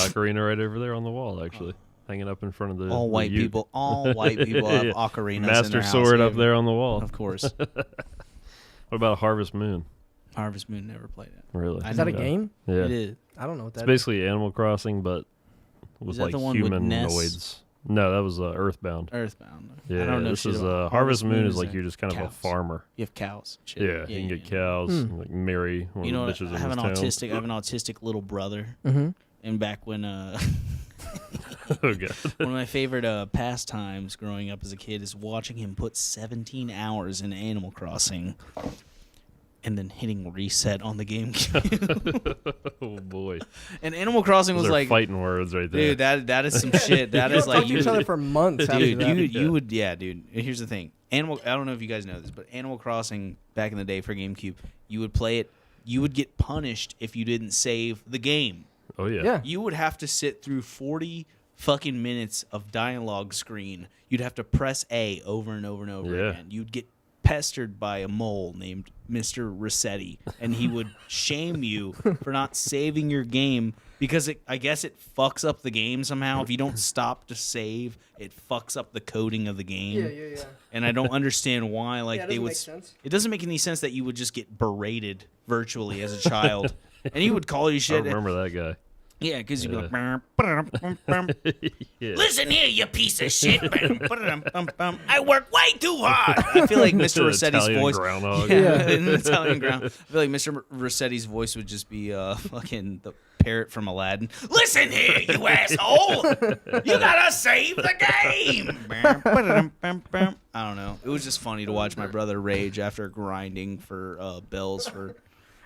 S1: an ocarina right over there on the wall, actually, hanging up in front of the
S3: All white people. All white people have ocarinas.
S1: Master
S3: in their
S1: Sword
S3: house.
S1: up there on the wall.
S3: Of course.
S1: What about Harvest Moon?
S3: Harvest Moon, never played it.
S1: Really?
S2: Is that a
S1: Yeah.
S2: game?
S1: Yeah.
S3: It is.
S2: I don't know what that
S1: It's
S2: is.
S1: basically Animal Crossing, but with
S3: that
S1: like
S3: the one with Ness?
S1: humanoids. No, that was Earthbound.
S3: Earthbound.
S1: Yeah,
S3: I don't know.
S1: this
S3: shit
S1: is
S3: about-
S1: Harvest Moon is like you're just kind of a
S3: cows.
S1: farmer.
S3: You have cows. Shit.
S1: Yeah, you can get cows, like marry one
S3: You know,
S1: of the bitches
S3: I have
S1: in
S3: an
S1: his town.
S3: autistic. I have an autistic little brother.
S2: Mm-hmm.
S3: And back when
S1: Oh god.
S3: one of my favorite pastimes growing up as a kid is watching him put 17 hours in Animal Crossing, and then hitting reset on the GameCube.
S1: Oh boy.
S3: And Animal Crossing
S1: Those
S3: was
S1: are
S3: like,
S1: fighting words right there.
S3: dude, that is some shit. That
S2: You
S3: is
S2: talk
S3: like
S2: to each other for months. after
S3: dude,
S2: that.
S3: you would, yeah, dude. Here's the thing, I don't know if you guys know this, but Animal Crossing back in the day for GameCube, you would play it, you would get punished if you didn't save the game.
S1: Oh yeah.
S2: Yeah.
S3: You would have to sit through 40 fucking minutes of dialogue screen. You'd have to press A over and over and over
S1: Yeah.
S3: again. You'd get pestered by a mole named Mr. Rossetti, and he would shame you for not saving your game because I guess it fucks up the game somehow. If you don't stop to save, it fucks up the coding of the game.
S2: Yeah.
S3: And I don't understand why. Like
S2: Yeah, it
S3: they
S2: doesn't
S3: would.
S2: make sense.
S3: It doesn't make any sense that you would just get berated virtually as a child, and he would call you
S1: I
S3: shit.
S1: remember that guy.
S3: Yeah, because you'd be like,
S1: Yeah.
S3: listen here, you piece of shit. I work way too hard. I feel like Mr. Rossetti's
S1: Italian
S3: voice.
S1: groundhog.
S3: Yeah, in the Italian ground. I feel like Mr. Rossetti's voice would just be fucking the parrot from Aladdin. Listen here, you asshole. You gotta save the game. I don't know. It was just funny to watch my brother rage after grinding for bells for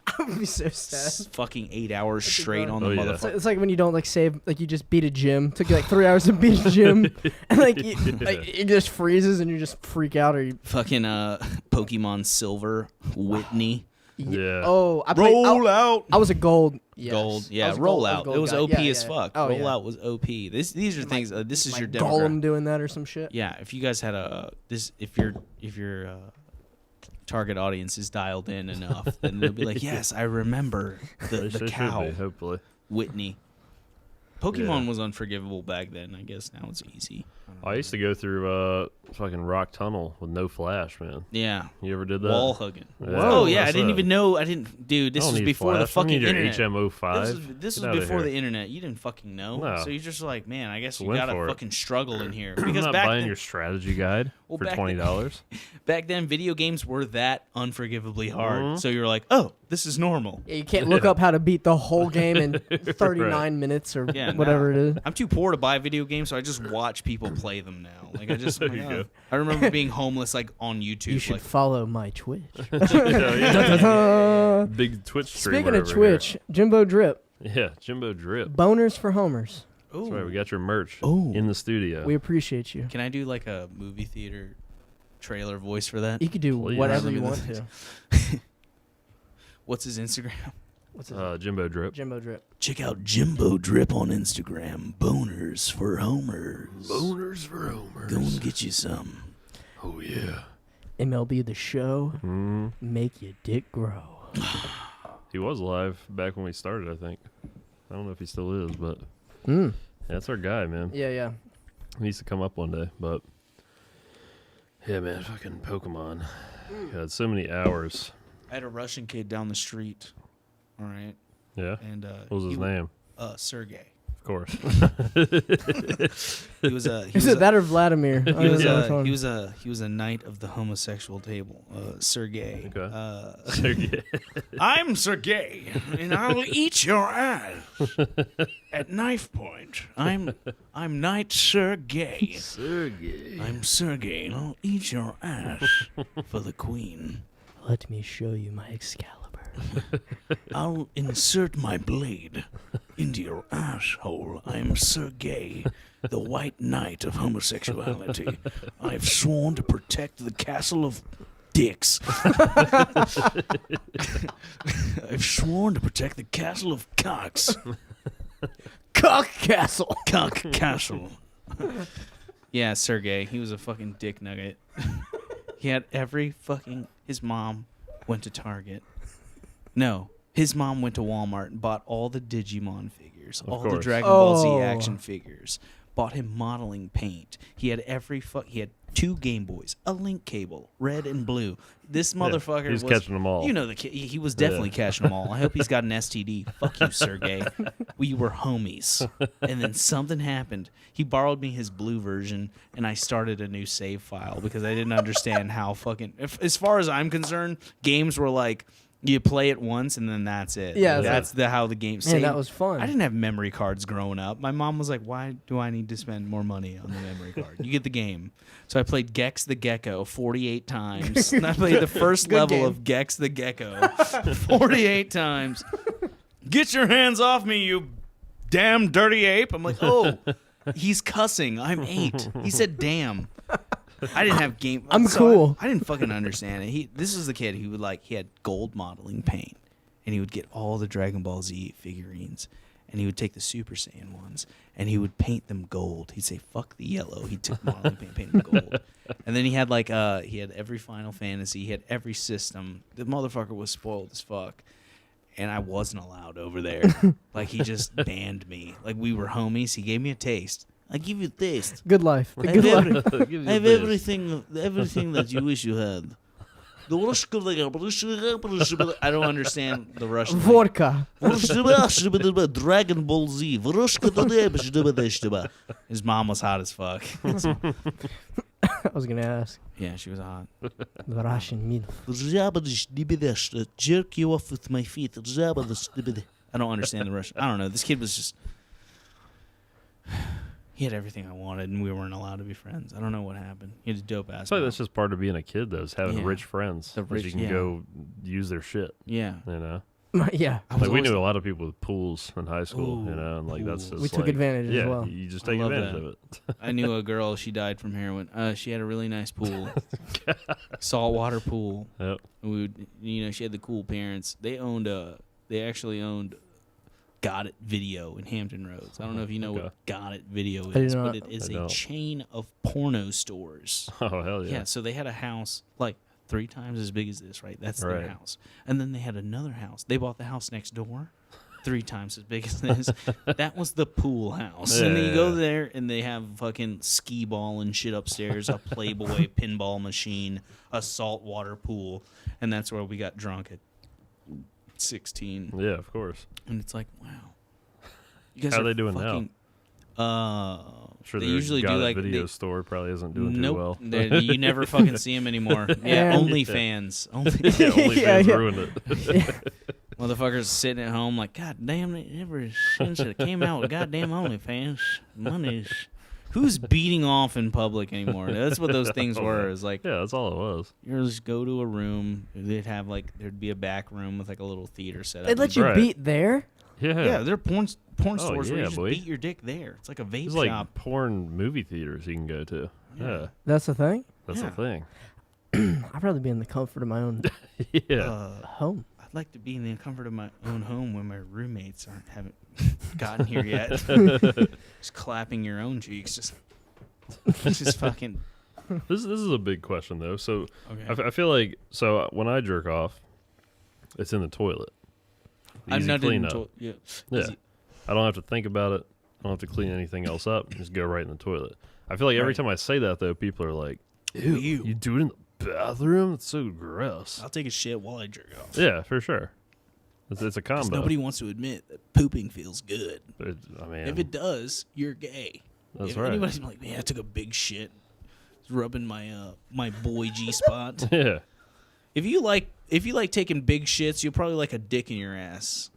S2: I would be so sad.
S3: fucking 8 hours straight on the
S1: Oh, yeah.
S3: motherfucker.
S2: It's like when you don't like save, like you just beat a gym. Took you like 3 hours to beat a gym, and like it just freezes and you just freak out or you.
S3: Fucking Pokemon Silver, Whitney.
S1: Yeah.
S2: Oh, I played,
S3: out.
S2: I was a gold. Yes.
S3: Gold.
S2: I
S3: Yeah,
S2: was a gold- I was a
S3: rollout.
S2: gold
S3: It was
S2: guy.
S3: OP
S2: Yeah,
S3: as
S2: yeah.
S3: fuck.
S2: Oh, yeah.
S3: Rollout was OP. These are things. This is
S2: My
S3: your
S2: Golem
S3: demographic.
S2: doing that or some shit.
S3: Yeah, if you guys had if your target audience is dialed in enough, then they'll be like, yes, I remember
S1: They
S3: the
S1: should
S3: cow,
S1: be, hopefully.
S3: Whitney. Pokemon
S1: Yeah.
S3: was unforgivable back then. I guess now it's easy.
S1: I used to go through fucking Rock Tunnel with no flash, man.
S3: Yeah.
S1: You ever did that?
S3: Wall hugging.
S1: Yeah,
S3: Oh yeah, I
S1: what's
S3: didn't
S1: that?
S3: even know. I didn't, dude. This
S1: I don't
S3: was
S1: need
S3: before the
S1: flash. I
S3: fucking
S1: need your
S3: internet.
S1: HM05.
S3: This
S1: Get
S3: was
S1: outta
S3: before
S1: here.
S3: the internet. You didn't fucking know.
S1: No.
S3: So you're just like, man, I guess you
S1: Went
S3: gotta
S1: for it.
S3: fucking struggle in here.
S1: I'm
S3: Because
S1: not
S3: back
S1: buying
S3: then,
S1: your strategy guide
S3: Well,
S1: for
S3: back
S1: $20.
S3: back then, video games were that unforgivably hard.
S1: Mhm.
S3: So you're like, oh, this is normal.
S2: Yeah, you can't look up how to beat the whole game in 39 minutes or
S3: Yeah,
S2: whatever
S3: nah.
S2: it is.
S3: I'm too poor to buy video games, so I just watch people play them now. Like I just,
S1: There you go.
S3: I remember being homeless, like on YouTube.
S2: You should
S3: like,
S2: follow my Twitch.
S1: Yeah. Big Twitch streamer
S2: Speaking of
S1: over
S2: Twitch, Jimbo Drip,
S1: here. Yeah, Jimbo Drip.
S2: boners for homers.
S3: ooh,
S1: That's right, we got your merch
S3: Ooh.
S1: in the studio.
S2: We appreciate you.
S3: Can I do like a movie theater trailer voice for that?
S2: You could do
S1: Please.
S2: whatever
S3: Let
S2: you
S3: me
S2: want
S3: listen.
S2: to.
S3: What's his Instagram?
S2: What's his
S1: Jimbo Drip.
S2: Jimbo Drip.
S3: Check out Jimbo Drip on Instagram. Boners for homers.
S1: Boners for Homers.
S3: Go and get you some.
S1: Oh, yeah.
S2: MLB The Show.
S1: Mm.
S2: Make your dick grow.
S1: He was live back when we started, I think. I don't know if he still is, but
S2: Mm.
S1: that's our guy, man.
S2: Yeah.
S1: He needs to come up one day, but yeah, man, fucking Pokemon. God, so many hours.
S3: I had a Russian kid down the street. All right.
S1: Yeah.
S3: And
S1: What was his name?
S3: Sergey.
S1: Of course.
S3: He was a.
S2: Is it that or Vladimir?
S3: He was a knight of the homosexual table, Sergey.
S1: Okay. Sergey.
S3: I'm Sergey, and I'll eat your ass at knife point. I'm Knight Sergey.
S1: Sergey.
S3: I'm Sergey, and I'll eat your ass for the queen.
S2: Let me show you my Excalibur.
S3: I'll insert my blade into your asshole. I'm Sergey, the White Knight of homosexuality. I've sworn to protect the castle of dicks. I've sworn to protect the castle of cocks.
S2: Cock Castle.
S3: Cock castle. Yeah, Sergey. He was a fucking dick nugget. He had his mom went to Target. No, his mom went to Walmart and bought all the Digimon figures, all the Dragon Ball Z action figures. Bought him modeling paint. He had he had 2 Game Boys, a link cable, red and blue. This motherfucker
S1: was catching them all.
S3: You know, he was definitely catching them all. I hope he's got an STD. Fuck you, Sergey. We were homies. And then something happened. He borrowed me his blue version, and I started a new save file because I didn't understand how fucking... as far as I'm concerned, games were like... You play it once and then that's it.
S2: Yeah,
S3: that's how the game.
S2: Man, that was fun.
S3: I didn't have memory cards growing up. My mom was like, "Why do I need to spend more money on the memory card? You get the game." So I played Gex the Gecko 48 times. And I played the first level
S2: game.
S3: of Gex the Gecko 48 times. Get your hands off me, you damn dirty ape! I'm like, oh, he's cussing. I'm 8. He said, "Damn." I didn't have game.
S2: I'm cool.
S3: I didn't fucking understand it. This is the kid who he had gold modeling paint, and he would get all the Dragon Ball Z figurines, and he would take the Super Saiyan ones, and he would paint them gold. He'd say, "Fuck the yellow." He took modeling paint, painted them gold, and then he had he had every Final Fantasy, he had every system. The motherfucker was spoiled as fuck. And I wasn't allowed over there. He just banned me. We were homies. He gave me a taste. I give you a taste.
S2: Good life.
S3: I have everything that you wish you had. I don't understand the Russian.
S2: Vodka.
S3: Dragon Ball Z. His mom was hot as fuck.
S2: I was going to ask.
S3: Yeah, she was hot.
S2: The Russian milf.
S3: Jerk you off with my feet. I don't understand the Russian. I don't know. This kid was just... He had everything I wanted, and we weren't allowed to be friends. I don't know what happened. He had a dope ass.
S1: I feel like that's just part of being a kid, though, is having rich friends.
S3: The rich,
S1: you can go use their shit.
S3: Yeah.
S1: You know?
S2: Yeah.
S1: We knew a lot of people with pools in high school, you know, and that's just
S2: we took advantage as well.
S1: You just take advantage of it.
S3: I knew a girl, she died from heroin. She had a really nice pool. Saltwater pool.
S1: Yep.
S3: She had the cool parents. They actually owned Got It Video in Hampton Roads. I don't know if you know what Got It Video is, but it is a chain of porno stores.
S1: Oh, hell yeah.
S3: Yeah, so they had a house 3 times as big as this, right? That's their house. And then they had another house. They bought the house next door, 3 times as big as this. That was the pool house. And then you go there, and they have fucking skee ball and shit upstairs, a Playboy pinball machine, a saltwater pool, and that's where we got drunk at 16.
S1: Yeah, of course.
S3: And it's like, wow. You guys
S1: How are they doing now?
S3: Sure, they usually do
S1: video store probably isn't doing too well.
S3: You never fucking see them anymore. Yeah, OnlyFans.
S1: OnlyFans ruined it.
S3: Motherfuckers sitting at home like, God damn, they never since it came out with goddamn OnlyFans. Money's. Who's beating off in public anymore? That's what those things were. Is like,
S1: yeah, that's all it was.
S3: You just go to a room. They'd have there'd be a back room with a little theater set up.
S2: They'd let you beat there?
S3: Yeah, they're porn stores where you just beat your dick there. It's like a vape shop.
S1: Like porn movie theaters you can go to. Yeah.
S2: That's the thing?
S1: That's the thing.
S2: I'd rather be in the comfort of my own home.
S3: I'd like to be in the comfort of my own home when my roommates haven't gotten here yet. Just clapping your own cheeks. Just fucking...
S1: This is a big question, though. So I feel like... So when I jerk off, it's in the toilet.
S3: I'm not in the toilet.
S1: Yeah. I don't have to think about it. I don't have to clean anything else up. Just go right in the toilet. I feel like every time I say that, though, people are like, ew, you do it in the bathroom? It's so gross.
S3: I'll take a shit while I jerk off.
S1: Yeah, for sure. It's a combo.
S3: Nobody wants to admit that pooping feels good.
S1: I mean,
S3: If it does, you're gay.
S1: That's
S3: if
S1: right.
S3: anybody's like, man, I took a big shit, it's rubbing my boy G spot.
S1: Yeah.
S3: If you like taking big shits, you'll probably like a dick in your ass.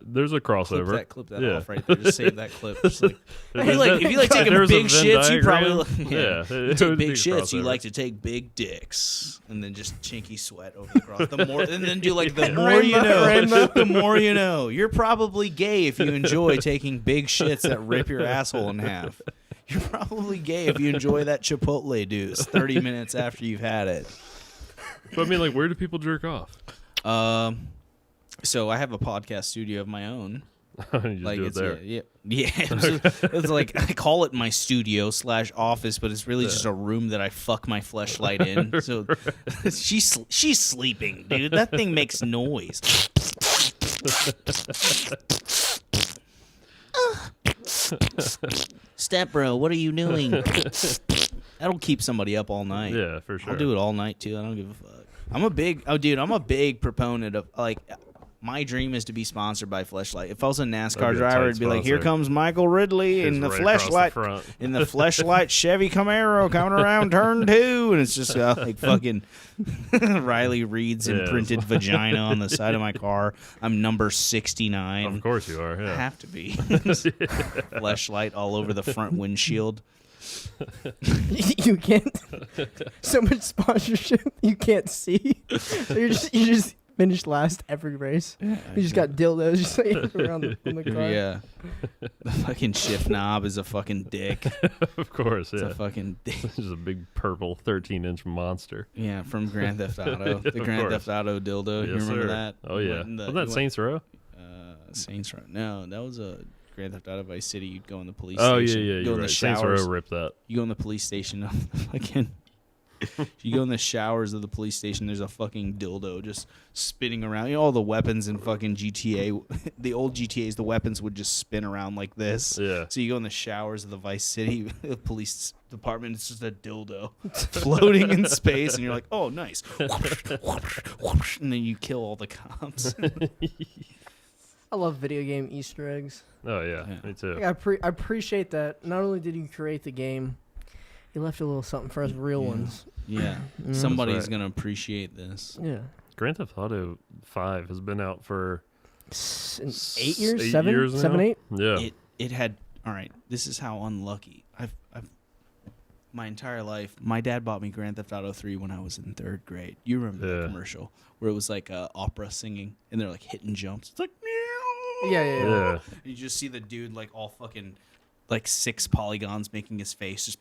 S1: There's a crossover.
S3: Clip that
S1: Yeah.
S3: off right there. Just save that clip. Just like,
S1: There's
S3: if you like taking
S1: there's a
S3: big
S1: Venn
S3: shits, you
S1: diagram.
S3: probably
S1: Yeah.
S3: you
S1: It
S3: take
S1: would
S3: big
S1: be a
S3: shits. You
S1: crossover.
S3: like to take big dicks, and then just chinky sweat over the cross. The more, and then do like the more you know. The more you know. You're probably gay if you enjoy taking big shits that rip your asshole in half. You're probably gay if you enjoy that Chipotle deuce 30 minutes after you've had it.
S1: But I mean, like, where do people jerk off?
S3: So I have a podcast studio of my own.
S1: You just
S3: Like
S1: do it
S3: it's
S1: there.
S3: yeah. It's like I call it my studio / office, but it's really just a room that I fuck my fleshlight in. So she's sleeping, dude. That thing makes noise. Step bro, what are you doing? That'll keep somebody up all night.
S1: Yeah, for sure.
S3: I'll do it all night too. I don't give a fuck. I'm a big proponent of like. My dream is to be sponsored by Fleshlight. If I was a NASCAR
S1: That'd be a
S3: driver,
S1: tight
S3: it'd be like, "Here
S1: sponsor.
S3: comes Michael Ridley in the
S1: Right across the
S3: Fleshlight,
S1: front.
S3: in the Fleshlight Chevy Camaro coming around turn 2," and it's just like fucking Riley Reed's imprinted vagina on the side of my car. I'm number 69.
S1: Of course you are.
S3: I
S1: Yeah.
S3: have to be. Fleshlight all over the front windshield.
S2: You can't. So much sponsorship you can't see. You just finished last every race. You just got dildos just like around on the car.
S3: Yeah. The fucking shift knob is a fucking dick.
S1: Of course,
S3: It's
S1: yeah.
S3: a fucking dick.
S1: This is a big purple 13-inch monster.
S3: Yeah, from Grand Theft Auto. The
S1: Of
S3: Grand
S1: course.
S3: Theft Auto dildo. You
S1: Yes,
S3: remember
S1: sir.
S3: that?
S1: Oh, yeah. Wasn't that Saints Row?
S3: Saints Row. No, that was a Grand Theft Auto Vice City. You'd go in the police
S1: Oh,
S3: station.
S1: yeah,
S3: You go
S1: you're
S3: in
S1: right.
S3: the
S1: Saints
S3: showers.
S1: Row ripped that.
S3: You go in the police station. Fucking. You go in the showers of the police station. There's a fucking dildo just spinning around. You know, all the weapons in fucking GTA. The old GTA's, the weapons would just spin around like this.
S1: Yeah.
S3: So you go in the showers of the Vice City police department. It's just a dildo floating in space, and you're like, "Oh, nice!" And then you kill all the cops.
S2: I love video game Easter eggs.
S1: Oh, yeah.
S3: Yeah.
S1: Me too.
S2: Like, I appreciate that. Not only did you create the game, you left a little something for us real ones.
S3: Yeah,
S2: Mm.
S3: somebody's
S1: That's right.
S3: gonna appreciate this.
S2: Yeah.
S1: Grand Theft Auto 5 has been out for
S2: 8 years,
S1: 8
S2: 7,
S1: years now?
S2: 7, 8.
S1: Yeah.
S3: It had all right. This is how unlucky I've my entire life. My dad bought me Grand Theft Auto 3 when I was in 3rd grade. You remember
S1: Yeah.
S3: that commercial where it was like opera singing and they're like hitting jumps. It's like meow.
S2: Yeah.
S1: Yeah.
S3: You just see the dude like all fucking like 6 polygons making his face just.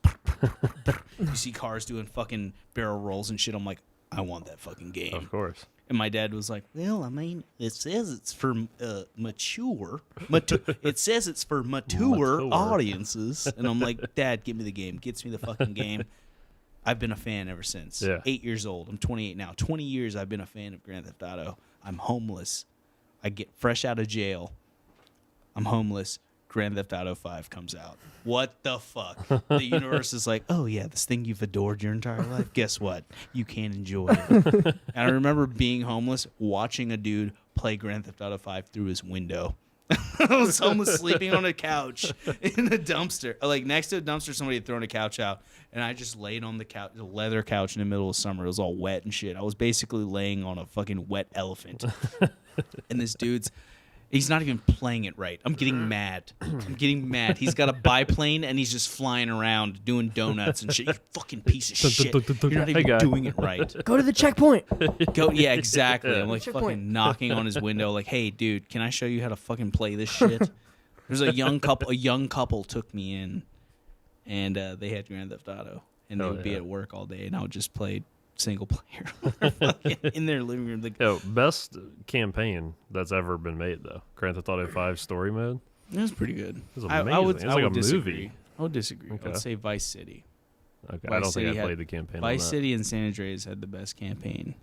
S3: You see cars doing fucking barrel rolls and shit. I'm like, I want that fucking game.
S1: Of course.
S3: And my dad was like, "Well, I mean, it says it's for mature. It says it's for mature audiences." And I'm like, "Dad, give me the game. Gets me the fucking game." I've been a fan ever since.
S1: Yeah.
S3: 8 years old. I'm 28 now. 20 years I've been a fan of Grand Theft Auto. I'm homeless. I get fresh out of jail. I'm homeless. Grand Theft Auto 5 comes out. What the fuck? The universe is like, oh, yeah, this thing you've adored your entire life. Guess what? You can't enjoy it. And I remember being homeless, watching a dude play Grand Theft Auto 5 through his window. I was homeless, sleeping on a couch in a dumpster. Like, next to a dumpster, somebody had thrown a couch out. And I just laid on the couch, a leather couch in the middle of summer. It was all wet and shit. I was basically laying on a fucking wet elephant. And this dude's... He's not even playing it right. I'm getting mad. He's got a biplane and he's just flying around doing donuts and shit. You fucking piece of shit. You're not
S1: Hey,
S3: even
S1: guy.
S3: doing it right.
S2: Go to the checkpoint.
S3: Go, yeah, exactly. I'm like
S2: Checkpoint.
S3: fucking knocking on his window, like, "Hey, dude, can I show you how to fucking play this shit?" There's a young couple. A young couple took me in, and they had Grand Theft Auto, and they
S1: Oh,
S3: would be
S1: yeah.
S3: at work all day, and I would just play single player in their living room. Like,
S1: Yo, best campaign that's ever been made, though. Grand Theft Auto 5 story mode.
S3: it was pretty good.
S1: It was
S3: I
S1: amazing.
S3: would,
S1: It's
S3: I
S1: like
S3: would
S1: a
S3: disagree.
S1: movie.
S3: I would disagree. I
S1: Okay.
S3: would say Vice City.
S1: Okay,
S3: Vice
S1: I don't
S3: City
S1: think I
S3: had-
S1: played the campaign
S3: Vice
S1: on that.
S3: City and San Andreas had the best campaign.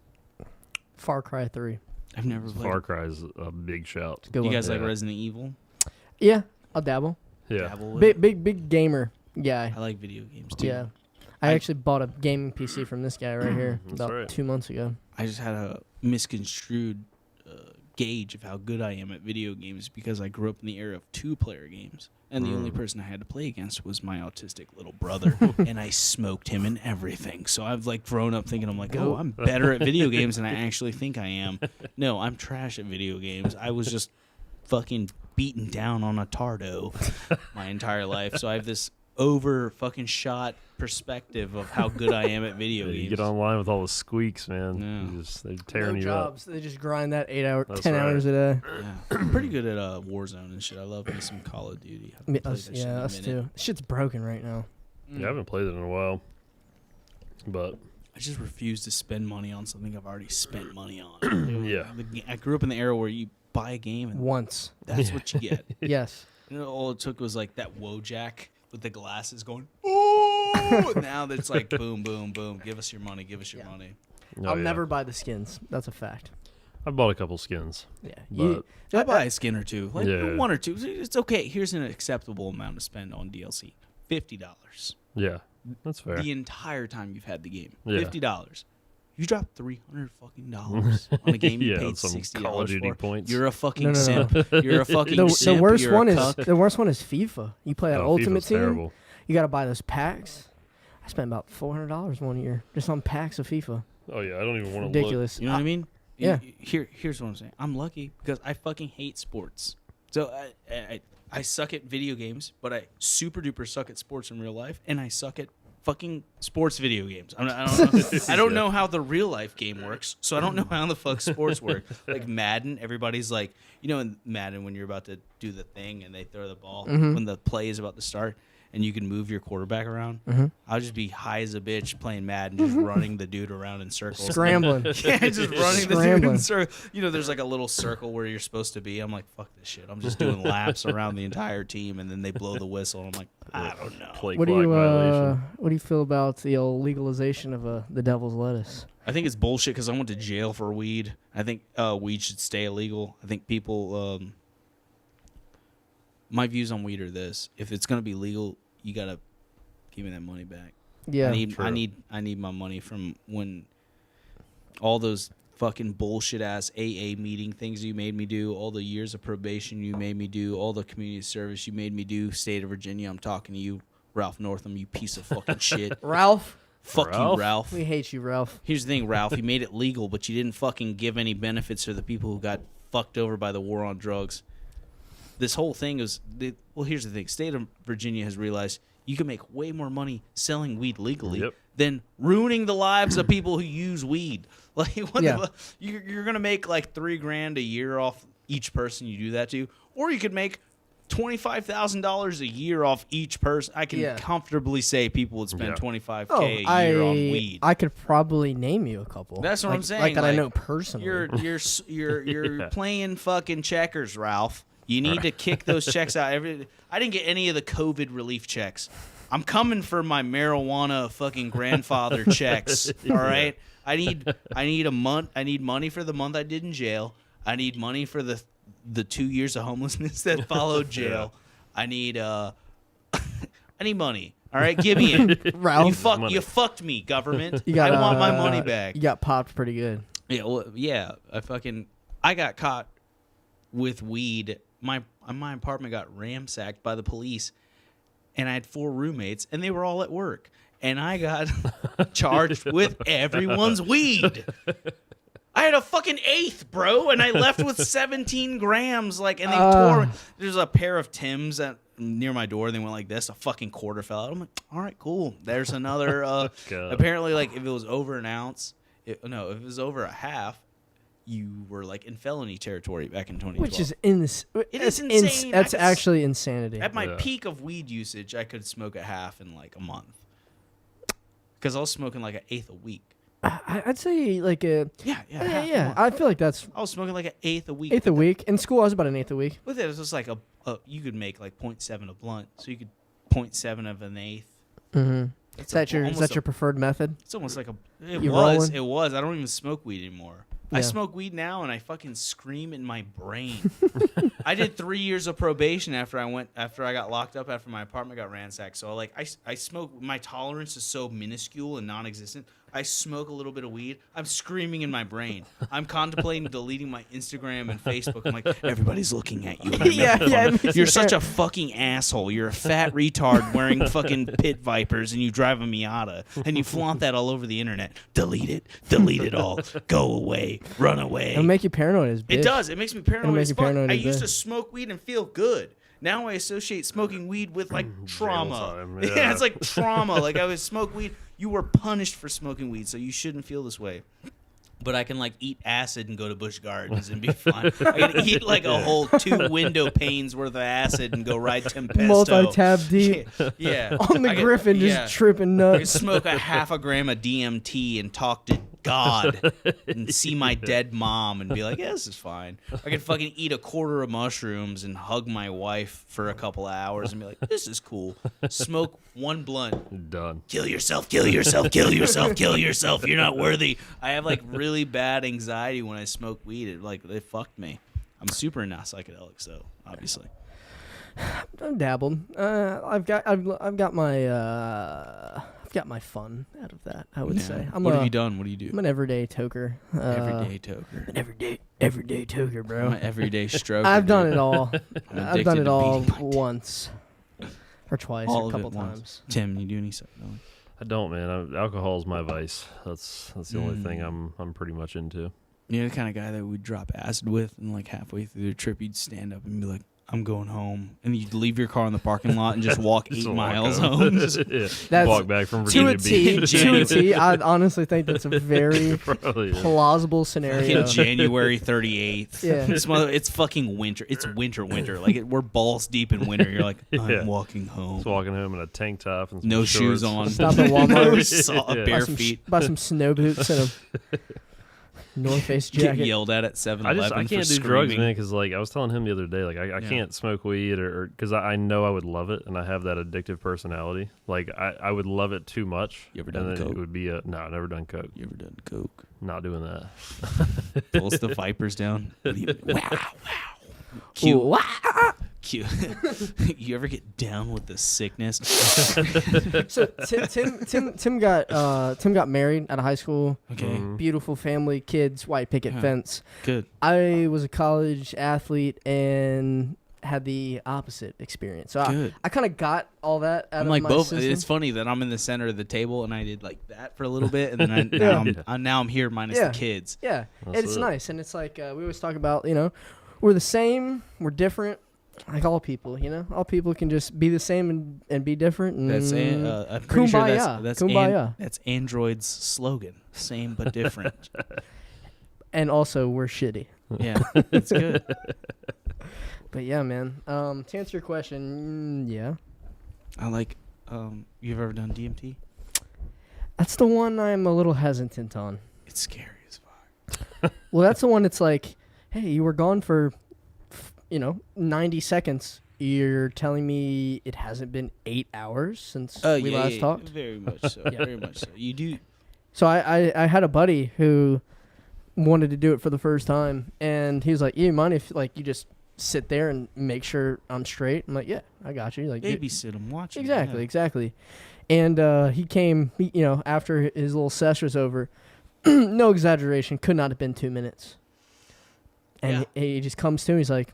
S2: Far Cry 3.
S3: I've never played.
S1: Far Cry is a big shout.
S2: Good
S3: You
S2: one.
S3: guys like
S1: Yeah.
S3: Resident Evil?
S2: Yeah, I'll dabble.
S1: Yeah.
S3: Dabble with it?
S2: Big gamer guy.
S3: I like video games too.
S2: Yeah. I actually bought a gaming PC from this guy right here
S1: That's
S2: about
S1: right.
S2: 2 months ago.
S3: I just had a misconstrued gauge of how good I am at video games because I grew up in the era of 2-player games. And the only person I had to play against was my autistic little brother, and I smoked him in everything. So I've like grown up thinking I'm like, oh, I'm better at video games than I actually think I am. No, I'm trash at video games. I was just fucking beaten down on a tardo my entire life. So I have this over fucking shot perspective of how good I am at video games.
S1: You get online with all the squeaks, man.
S3: Yeah.
S1: They're tearing
S2: No
S1: you
S2: jobs.
S1: up.
S2: They just grind that 8 hour,
S1: That's
S2: 10
S1: right.
S2: hours a day.
S3: Yeah. I'm pretty good at Warzone and shit. I love me some Call of Duty. I haven't played
S2: Us,
S3: that shit in a
S2: us
S3: minute.
S2: too. Shit's broken right now.
S1: Yeah, I haven't played it in a while. But
S3: I just refuse to spend money on something I've already spent money on.
S1: yeah.
S3: I grew up in the era where you buy a game and
S2: Once.
S3: that's what you get.
S2: Yes.
S3: You know, all it took was like that Wojak with the glasses going, oh! Now that's like boom, boom, boom. Give us your money. Give us your money.
S1: Oh,
S2: I'll
S1: yeah.
S2: never buy the skins. That's a fact.
S1: I bought a couple skins.
S2: Yeah.
S1: But
S3: I buy a skin or two, like
S1: Yeah.
S3: one or two. It's okay. Here's an acceptable amount to spend on DLC: $50.
S1: yeah, that's fair.
S3: The entire time you've had the game,
S1: Yeah.
S3: $50. You dropped $300 fucking dollars on a game you
S1: Yeah,
S3: paid
S1: some
S3: $60
S1: Call of Duty
S3: for.
S1: points.
S3: You're a fucking
S2: No.
S3: simp. You're a fucking
S2: The
S3: simp.
S2: worst
S3: You're a
S2: one is
S3: cuck.
S2: the worst one is FIFA. You play that
S1: Oh,
S2: Ultimate
S1: FIFA's
S2: Team.
S1: terrible.
S2: You got to buy those packs. I spent about $400 one year just on packs of FIFA.
S1: Oh yeah, I don't even want to look.
S2: Ridiculous.
S3: You know what I mean?
S2: Yeah.
S3: Here's what I'm saying. I'm lucky because I fucking hate sports. So I suck at video games, but I super duper suck at sports in real life, and I suck at fucking sports video games. I don't know how the real life game works, so I don't know how the fuck sports work. Like Madden, everybody's like, you know, in Madden when you're about to do the thing and they throw the ball when the play is about to start. And you can move your quarterback around. I'll just be high as a bitch playing Madden, just running the dude around in circles.
S2: Scrambling.
S3: Yeah, just running the dude in
S2: Scrambling.
S3: circles. You know, there's like a little circle where you're supposed to be. I'm like, fuck this shit. I'm just doing laps around the entire team, and then they blow the whistle. And I'm like, I don't know.
S1: Play
S2: What do
S1: clock
S2: you
S1: violation.
S2: what do you feel about the old legalization of the devil's lettuce?
S3: I think it's bullshit because I went to jail for weed. I think weed should stay illegal. I think people. My views on weed are this: if it's gonna be legal, you gotta give me that money back.
S2: Yeah.
S3: I need my money from when all those fucking bullshit ass AA meeting things you made me do, all the years of probation you made me do, all the community service you made me do. State of Virginia, I'm talking to you, Ralph Northam, you piece of fucking shit.
S2: Ralph,
S3: Fuck
S1: Ralph?
S3: you, Ralph.
S2: we hate you, Ralph.
S3: Here's the thing, Ralph. You made it legal, but you didn't fucking give any benefits to the people who got fucked over by the war on drugs. This whole thing is, well, here's the thing. State of Virginia has realized you can make way more money selling weed legally
S1: Yep.
S3: than ruining the lives of people who use weed. Like, what
S2: Yeah.
S3: the, you're going to make like $3,000 a year off each person you do that to, or you could make $25,000 a year off each person. I can comfortably say people would spend
S1: Yeah.
S3: $25K a year on weed.
S2: I could probably name you a couple.
S3: That's what
S2: Like-
S3: I'm saying.
S2: Like that I know personally.
S3: You're
S1: Yeah.
S3: playing fucking checkers, Ralph. You need to kick those checks out. I didn't get any of the COVID relief checks. I'm coming for my marijuana fucking grandfather checks. All right. I need a month. I need money for the month I did in jail. I need money for the 2 years of homelessness that followed jail. I need I need money. All right, give me it.
S2: Ralph.
S3: You fucked me, government.
S2: You got,
S3: I want my money back.
S2: You got popped pretty good.
S3: Yeah, well, yeah. I got caught with weed. My apartment got ransacked by the police, and I had 4 roommates, and they were all at work, and I got charged with everyone's weed. I had a fucking eighth, bro, and I left with 17 grams. Like, and they tore. There's a pair of Timbs near my door. They went like this. A fucking quarter fell out. I'm like, all right, cool. There's another. Apparently, like if it was over an ounce, if it was over a half, you were like in felony territory back in 2012.
S2: Which is
S3: It is insane.
S2: That's actually insanity.
S3: At my peak of weed usage, I could smoke a half in like a month. Because I was smoking like an eighth a week.
S2: I'd say like a
S3: Yeah.
S2: I feel like that's
S3: I was smoking like an eighth a week.
S2: eighth a week. In school, I was about an eighth a week.
S3: With it was just like you could make like 0.7 a blunt, so you could 0.7 of an eighth.
S2: Mm-hmm. Is that your preferred method?
S3: It's almost like
S2: You
S3: It
S2: rolling?
S3: was. I don't even smoke weed anymore. I
S2: Yeah.
S3: smoke weed now, and I fucking scream in my brain. I did 3 years of probation after I got locked up after my apartment got ransacked. So like I smoke. My tolerance is so minuscule and non-existent. I smoke a little bit of weed, I'm screaming in my brain. I'm contemplating deleting my Instagram and Facebook. I'm like, everybody's looking at you. You're such a fucking asshole. You're a fat retard wearing fucking pit vipers and you drive a Miata and you flaunt that all over the internet. Delete it. Delete it all. Go away. Run away.
S2: It'll make you paranoid as bitch.
S3: It does. It makes me paranoid as fuck. I used to
S2: bitch.
S3: smoke weed and feel good. Now I associate smoking weed with like trauma.
S1: Time,
S3: Yeah, it's like trauma. Like I would smoke weed. You were punished for smoking weed, so you shouldn't feel this way. But I can like eat acid and go to Busch Gardens and be fine. I can eat like a whole 2 window panes worth of acid and go ride Tempesto.
S2: Multi-tab deep.
S3: Yeah.
S2: On the Griffin, just tripping
S3: I could
S2: nuts.
S3: smoke a half a gram of DMT and talk to God and see my dead mom and be like, yeah, this is fine. I could fucking eat a quarter of mushrooms and hug my wife for a couple of hours and be like, this is cool. Smoke 1 blunt.
S1: Done.
S3: Kill yourself, kill yourself, kill yourself, kill yourself. You're not worthy. I have like really bad anxiety when I smoke weed. It fucked me. I'm super into psychedelics though, obviously.
S2: I've dabbled. I've got my fun out of that. I would say.
S3: What have you done? What do you do?
S2: I'm an everyday toker.
S3: Everyday toker.
S2: An everyday toker, bro.
S3: I'm an everyday stroker.
S2: I've done it all.
S3: I'm
S2: I've done
S3: addicted
S2: it
S3: to
S2: all
S3: beating my dick.
S2: once, or twice,
S3: All
S2: or a
S3: of
S2: couple
S3: it once.
S2: times.
S3: Tim, you do any psychedelics?
S1: I don't, man. Alcohol is my vice. That's the only thing I'm pretty much into.
S3: You're the kind of guy that would drop acid with, and like halfway through the trip, you'd stand up and be like, I'm going home. And you'd leave your car in the parking lot and just walk 8 miles home.
S2: That's
S1: walk back from
S2: to a
S1: Virginia Beach.
S2: T. To a T. I honestly think that's a very
S1: Probably is.
S2: plausible scenario.
S3: January 38th.
S2: Yeah.
S3: It's fucking winter. It's winter. Like we're balls deep in winter. You're like, I'm
S1: Yeah.
S3: walking home.
S1: Just walking home in a tank top and some
S3: No
S1: shorts.
S3: shoes on.
S2: Stop at Walmart.
S1: Yeah.
S3: Bare feet.
S2: Buy some snow boots and a North Face
S3: Get
S2: jacket.
S3: yelled at 7-Eleven.
S1: I can't do drugs, man, because like I was telling him the other day, like I
S3: Yeah.
S1: can't smoke weed or because I know I would love it, and I have that addictive personality. Like I would love it too much.
S3: You ever
S1: and
S3: done
S1: then
S3: coke?
S1: It would be no, I've never done coke.
S3: You ever done coke?
S1: Not doing that.
S3: Pulls the vipers down. Wow.
S2: Ooh, wah!
S3: Cute. You ever get down with the sickness?
S2: So Tim got married out of high school.
S3: Okay.
S2: Beautiful family, kids, white picket
S3: Yeah.
S2: fence.
S3: Good.
S2: I was a college athlete and had the opposite experience. So
S3: Good.
S2: I kind of got all that out
S3: I'm
S2: of
S3: like
S2: my
S3: both.
S2: system.
S3: It's funny that I'm in the center of the table and I did like that for a little bit, and then now I'm here minus
S2: Yeah.
S3: the kids.
S2: Yeah,
S1: That's
S2: it's
S1: it.
S2: nice, and it's like we always talk about. We're the same, we're different, like all people. All people can just be the same and be different. And
S3: That's I'm pretty sure
S2: kumbaya.
S3: that's
S2: Kumbaya.
S3: that's Android's slogan. Same but different.
S2: And also, we're shitty.
S3: Yeah, that's good.
S2: But yeah, man. To answer your question, yeah,
S3: I like. You've ever done DMT?
S2: that's the one I'm a little hesitant on.
S3: It's scary as fuck.
S2: Well, that's the one that's like, hey, you were gone for, 90 seconds. You're telling me it hasn't been 8 hours since we last talked?
S3: Very much so. Very much so. You do.
S2: So I had a buddy who wanted to do it for the first time, and he was like, you mind if you just sit there and make sure I'm straight? I'm like, yeah, I got you. Like
S3: Babysit him, watch him.
S2: Exactly. And he came, after his little sesh was over. No exaggeration, could not have been 2 minutes. And he just comes to me. He's like,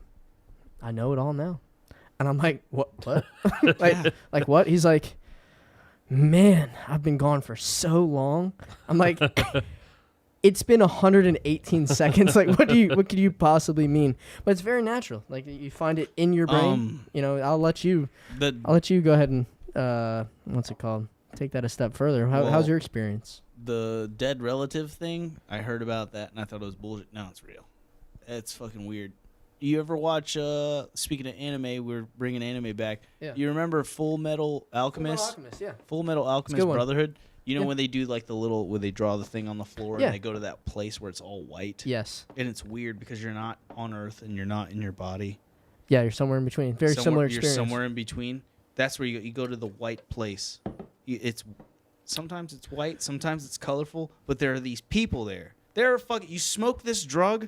S2: I know it all now. And I'm like, what? Like what? He's like, man, I've been gone for so long. I'm like, it's been 118 seconds. Like, what could you possibly mean? But it's very natural. Like, you find it in your brain. I'll let you go ahead and what's it called? Take that a step further. How's your experience?
S3: The dead relative thing, I heard about that and I thought it was bullshit. No, it's real. It's fucking weird. You ever watch, speaking of anime, we're bringing anime back.
S2: Yeah.
S3: You remember Full Metal Alchemist?
S2: Yeah.
S3: Full Metal Alchemist
S2: good one.
S3: Brotherhood? You know
S2: Yeah.
S3: when they do like where they draw the thing on the floor
S2: Yeah.
S3: and they go to that place where it's all white?
S2: Yes.
S3: And it's weird because you're not on Earth and you're not in your body.
S2: Yeah, you're somewhere in between. Very similar experience.
S3: You're somewhere in between. That's where you go to the white place. Sometimes it's white, sometimes it's colorful, but there are these people there. You smoke this drug,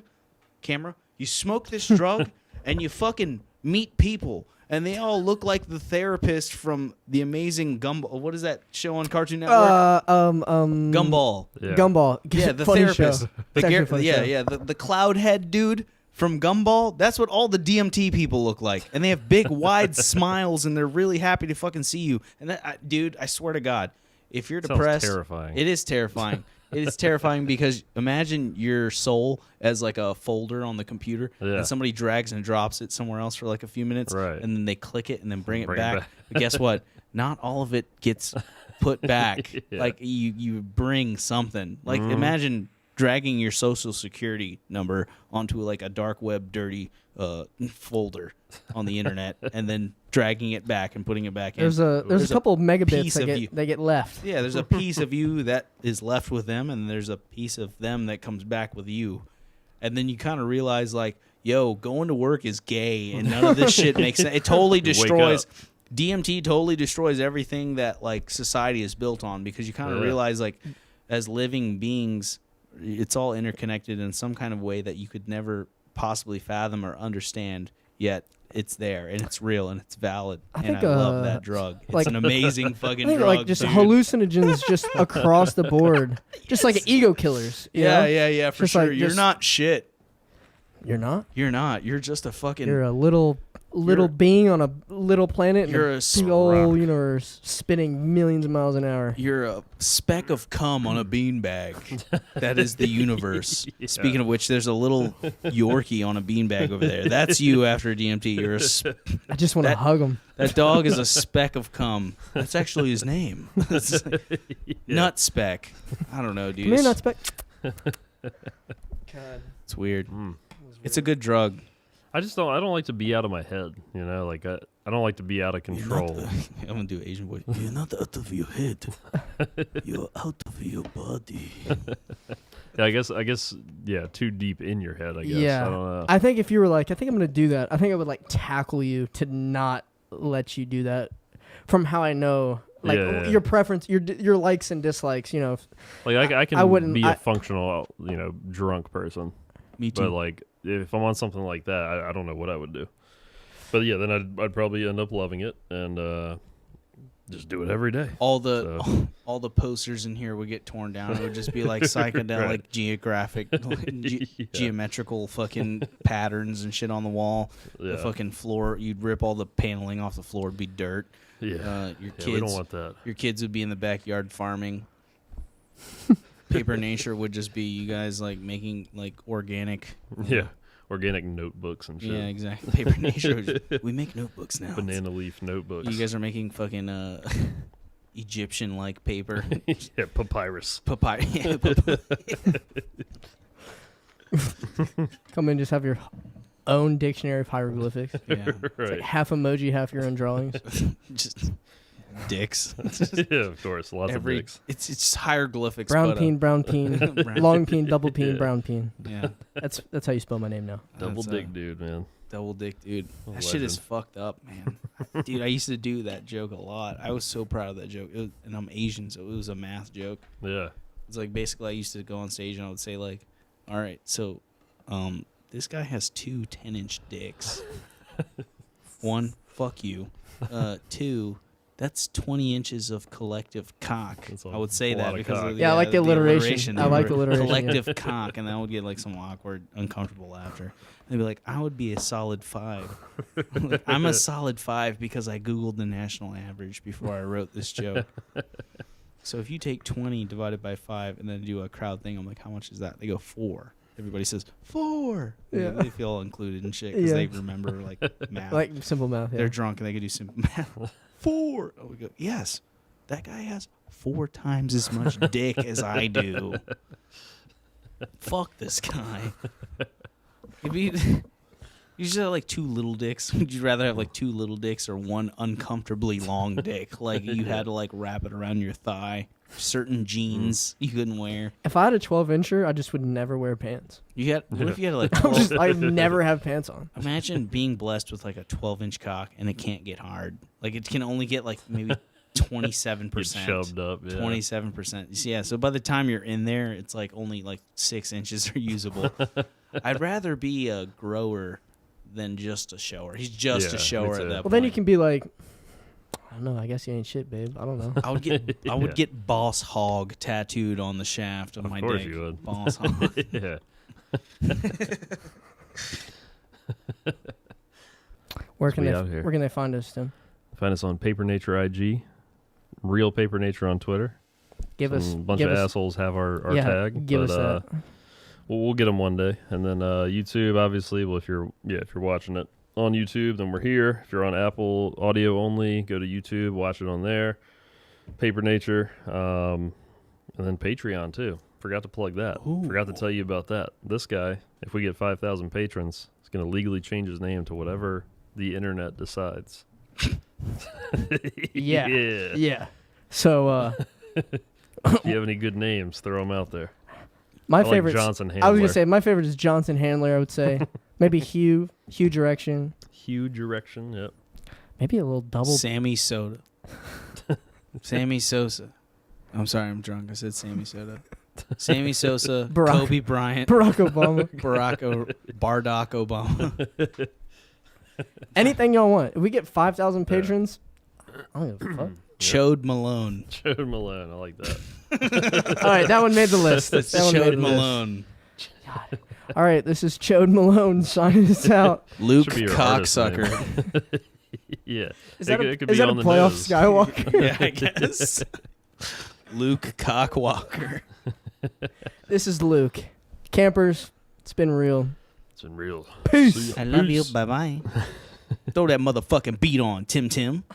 S3: camera. You smoke this drug, and you fucking meet people. And they all look like the therapist from the amazing Gumball. What is that show on Cartoon Network? Gumball.
S1: Yeah.
S2: Gumball.
S3: Yeah, the
S2: Funny
S3: therapist.
S2: show.
S3: The
S2: It's actually a funny show.
S3: the cloud head dude from Gumball. That's what all the DMT people look like. And they have big, wide smiles, and they're really happy to fucking see you. And dude, I swear to God, if you're
S1: Sounds
S3: depressed,
S1: terrifying.
S3: it is terrifying. It is terrifying because imagine your soul as like a folder on the computer,
S1: Yeah.
S3: and somebody drags and drops it somewhere else for like a few minutes,
S1: Right.
S3: and then they click it and then bring it
S1: Bring it
S3: back.
S1: back.
S3: But guess what? Not all of it gets put back.
S1: Yeah.
S3: Like you bring something. Like imagine dragging your social security number onto like a dark web dirty folder on the internet and then dragging it back and putting it back in.
S2: There's a couple of megabits
S3: piece of you.
S2: that get left.
S3: Yeah, there's a piece of you that is left with them, and there's a piece of them that comes back with you. And then you kind of realize, like, yo, going to work is gay, and none of this shit makes sense. It totally destroys. DMT totally destroys everything that, like, society is built on, because you kind of realize, like, as living beings, it's all interconnected in some kind of way that you could never possibly fathom or understand, yet it's there and it's real and it's valid. I love that drug. It's
S2: like-
S3: an amazing fucking
S2: I think
S3: drug.
S2: like just
S3: dude.
S2: hallucinogens just across the board, just like ego killers. You know?
S3: Yeah, for
S2: Just
S3: sure.
S2: like-
S3: You're
S2: just-
S3: not shit.
S2: You're not.
S3: You're not. You're just a fucking.
S2: You're a little
S3: You're-
S2: being on a little planet in
S3: You're
S2: a
S3: a
S2: big old
S3: rock.
S2: universe spinning millions of miles an hour.
S3: You're a speck of cum on a beanbag. That is the universe.
S1: Yeah.
S3: Speaking of which, there's a little Yorkie on a beanbag over there. That's you after DMT. You're
S2: I just want to
S3: that-
S2: hug him.
S3: that dog is a speck of cum. That's actually his name. It's like Nut speck. I don't know, dude.
S2: Come here, not spec. God.
S3: It's weird.
S1: Mm.
S3: It's a good drug.
S1: I don't like to be out of my head. You know, like I don't like to be out of control.
S3: I'm gonna do Asian voice. You're not out of your head. You're out of your body.
S1: Yeah, I guess. Yeah, too deep in your head. I guess.
S2: Yeah.
S1: I don't know.
S2: I think if you were like, I think I'm gonna do that. I think I would like tackle you to not let you do that. From how I know, like
S1: Yeah.
S2: your preference, your likes and dislikes. You know,
S1: Like I can
S2: I wouldn't-
S1: be
S2: I-
S1: a functional, drunk person.
S3: Me too.
S1: But like if I'm on something like that, I don't know what I would do. But yeah, then I'd probably end up loving it and just do it every day.
S3: all the posters in here would get torn down. It would just be like psychedelic,
S1: Right.
S3: geographic,
S1: Yeah.
S3: geometrical fucking patterns and shit on the wall.
S1: Yeah.
S3: The fucking floor, you'd rip all the paneling off the floor. It'd be dirt.
S1: Yeah.
S3: Your
S1: Yeah, we don't
S3: kids,
S1: want that.
S3: your kids would be in the backyard farming. Paper Nature would just be you guys like making like organic.
S1: Yeah. Organic notebooks and shit.
S3: Yeah, exactly. Paper Nature. would just, we make notebooks now.
S1: Banana leaf notebooks.
S3: You guys are making fucking Egyptian like paper.
S1: Yeah, papyrus.
S3: Papaya. Yeah,
S2: come in, just have your own dictionary of hieroglyphics.
S3: yeah.
S2: It's
S1: Right.
S2: like half emoji, half your own drawings.
S3: Just dicks.
S1: Yeah, of course. Lots of dicks.
S3: It's hieroglyphics.
S2: Brown
S3: but,
S2: peen, brown peen,
S3: brown-
S2: long peen, double peen,
S1: Yeah.
S2: brown peen.
S3: Yeah,
S2: That's how you spell my name now.
S1: Double
S3: That's,
S1: dick dude, man.
S3: double dick, dude.
S1: A
S3: That shit is
S1: legend.
S3: fucked up, man. Dude, I used to do that joke a lot. I was so proud of that joke. And I'm Asian, so it was a math joke.
S1: Yeah.
S3: It's like basically I used to go on stage and I would say like, all right, so this guy has 2 10-inch dicks. 1, fuck you. 2, that's 20 inches of collective cock.
S1: That's a
S3: I would say
S1: lot
S3: that
S1: of
S3: because
S1: cock.
S3: of
S2: Yeah, I like the alliteration. I like the alliteration, yeah.
S3: Collective cock, and that would get like some awkward, uncomfortable laughter. They'd be like, I would be a solid 5. I'm like, I'm a solid 5 because I Googled the national average before I wrote this joke. So if you take 20 divided by 5 and then do a crowd thing, I'm like, how much is that? They go 4. Everybody says 4.
S2: Yeah.
S3: They feel included and shit because
S2: Yeah.
S3: they remember like math.
S2: Like simple math. Yeah.
S3: They're drunk and they can do simple math. 4. Oh, we go, yes, that guy has 4 times as much dick as I do. Fuck this guy. You should have like 2 little dicks. Would you rather have like 2 little dicks or 1 uncomfortably long dick? Like you had to like wrap it around your thigh. Certain jeans you couldn't wear.
S2: If I had a 12-incher, I just would never wear pants.
S3: What if you had like 12?
S2: I'd never have pants on.
S3: Imagine being blessed with like a 12-inch cock and it can't get hard. Like it can only get like maybe 27%.
S1: Get shoved up. Yeah.
S3: 27%. Yeah, so by the time you're in there, it's like only like 6 inches are usable. I'd rather be a grower than just a shower. He's just a
S1: Yeah,
S3: shower
S1: me
S3: at
S1: too.
S3: that
S2: Well,
S3: point.
S2: then you can be like, I don't know. I guess you ain't shit, babe. I don't know.
S3: I would get
S1: Yeah.
S3: Boss Hog tattooed on the shaft of my
S1: course
S3: dick.
S1: you would.
S3: Boss Hog.
S1: Yeah.
S2: Where can
S1: we
S2: they
S1: out here.
S2: Where can they find us, Tim?
S1: Find us on Paper Nature IG, Real Paper Nature on Twitter.
S2: Give us
S1: A bunch
S2: give
S1: of
S2: us,
S1: assholes have our
S2: yeah,
S1: tag.
S2: Give
S1: but,
S2: us that.
S1: we'll get them one day. And then YouTube, obviously. Well, if you're watching it on YouTube, then we're here. If you're on Apple audio only, go to YouTube, watch it on there. Paper Nature, and then Patreon too. Forgot to plug that.
S3: Ooh.
S1: Forgot to tell you about that. This guy, if we get 5,000 patrons, is going to legally change his name to whatever the internet decides.
S2: Yeah.
S1: Yeah.
S2: Yeah. So
S1: If you have any good names, throw them out there.
S2: my
S1: I like
S2: favorite.
S1: Johnson Handler.
S2: I was gonna say my favorite is Johnson Handler. I would say maybe Hugh Direction.
S1: Huge erection. Yep.
S2: Maybe a little double.
S3: Sammy Soda. Sammy Sosa. I'm sorry, I'm drunk. I said Sammy Soda. Sammy Sosa, Kobe Bryant,
S2: Barack Obama.
S3: Bardock Obama.
S2: Anything y'all want. If we get 5,000 patrons, I don't give a fuck.
S3: Chode Malone.
S1: Chode Malone. I like that.
S2: All right, that one made the list. That one made
S3: Chode
S2: the list.
S3: Malone.
S2: All right, this is Chode Malone signing us out.
S3: Luke
S1: Should be your artist name.
S3: Cocksucker.
S1: Yeah.
S2: Is that
S1: it could
S2: a
S1: be on
S2: playoff
S1: the nose.
S2: Skywalker?
S3: Yeah, I guess. Luke Cockwalker.
S2: This is Luke. Campers, it's been real.
S1: It's been real.
S2: Peace.
S3: I love you. Bye-bye. Throw that motherfucking beat on, Tim.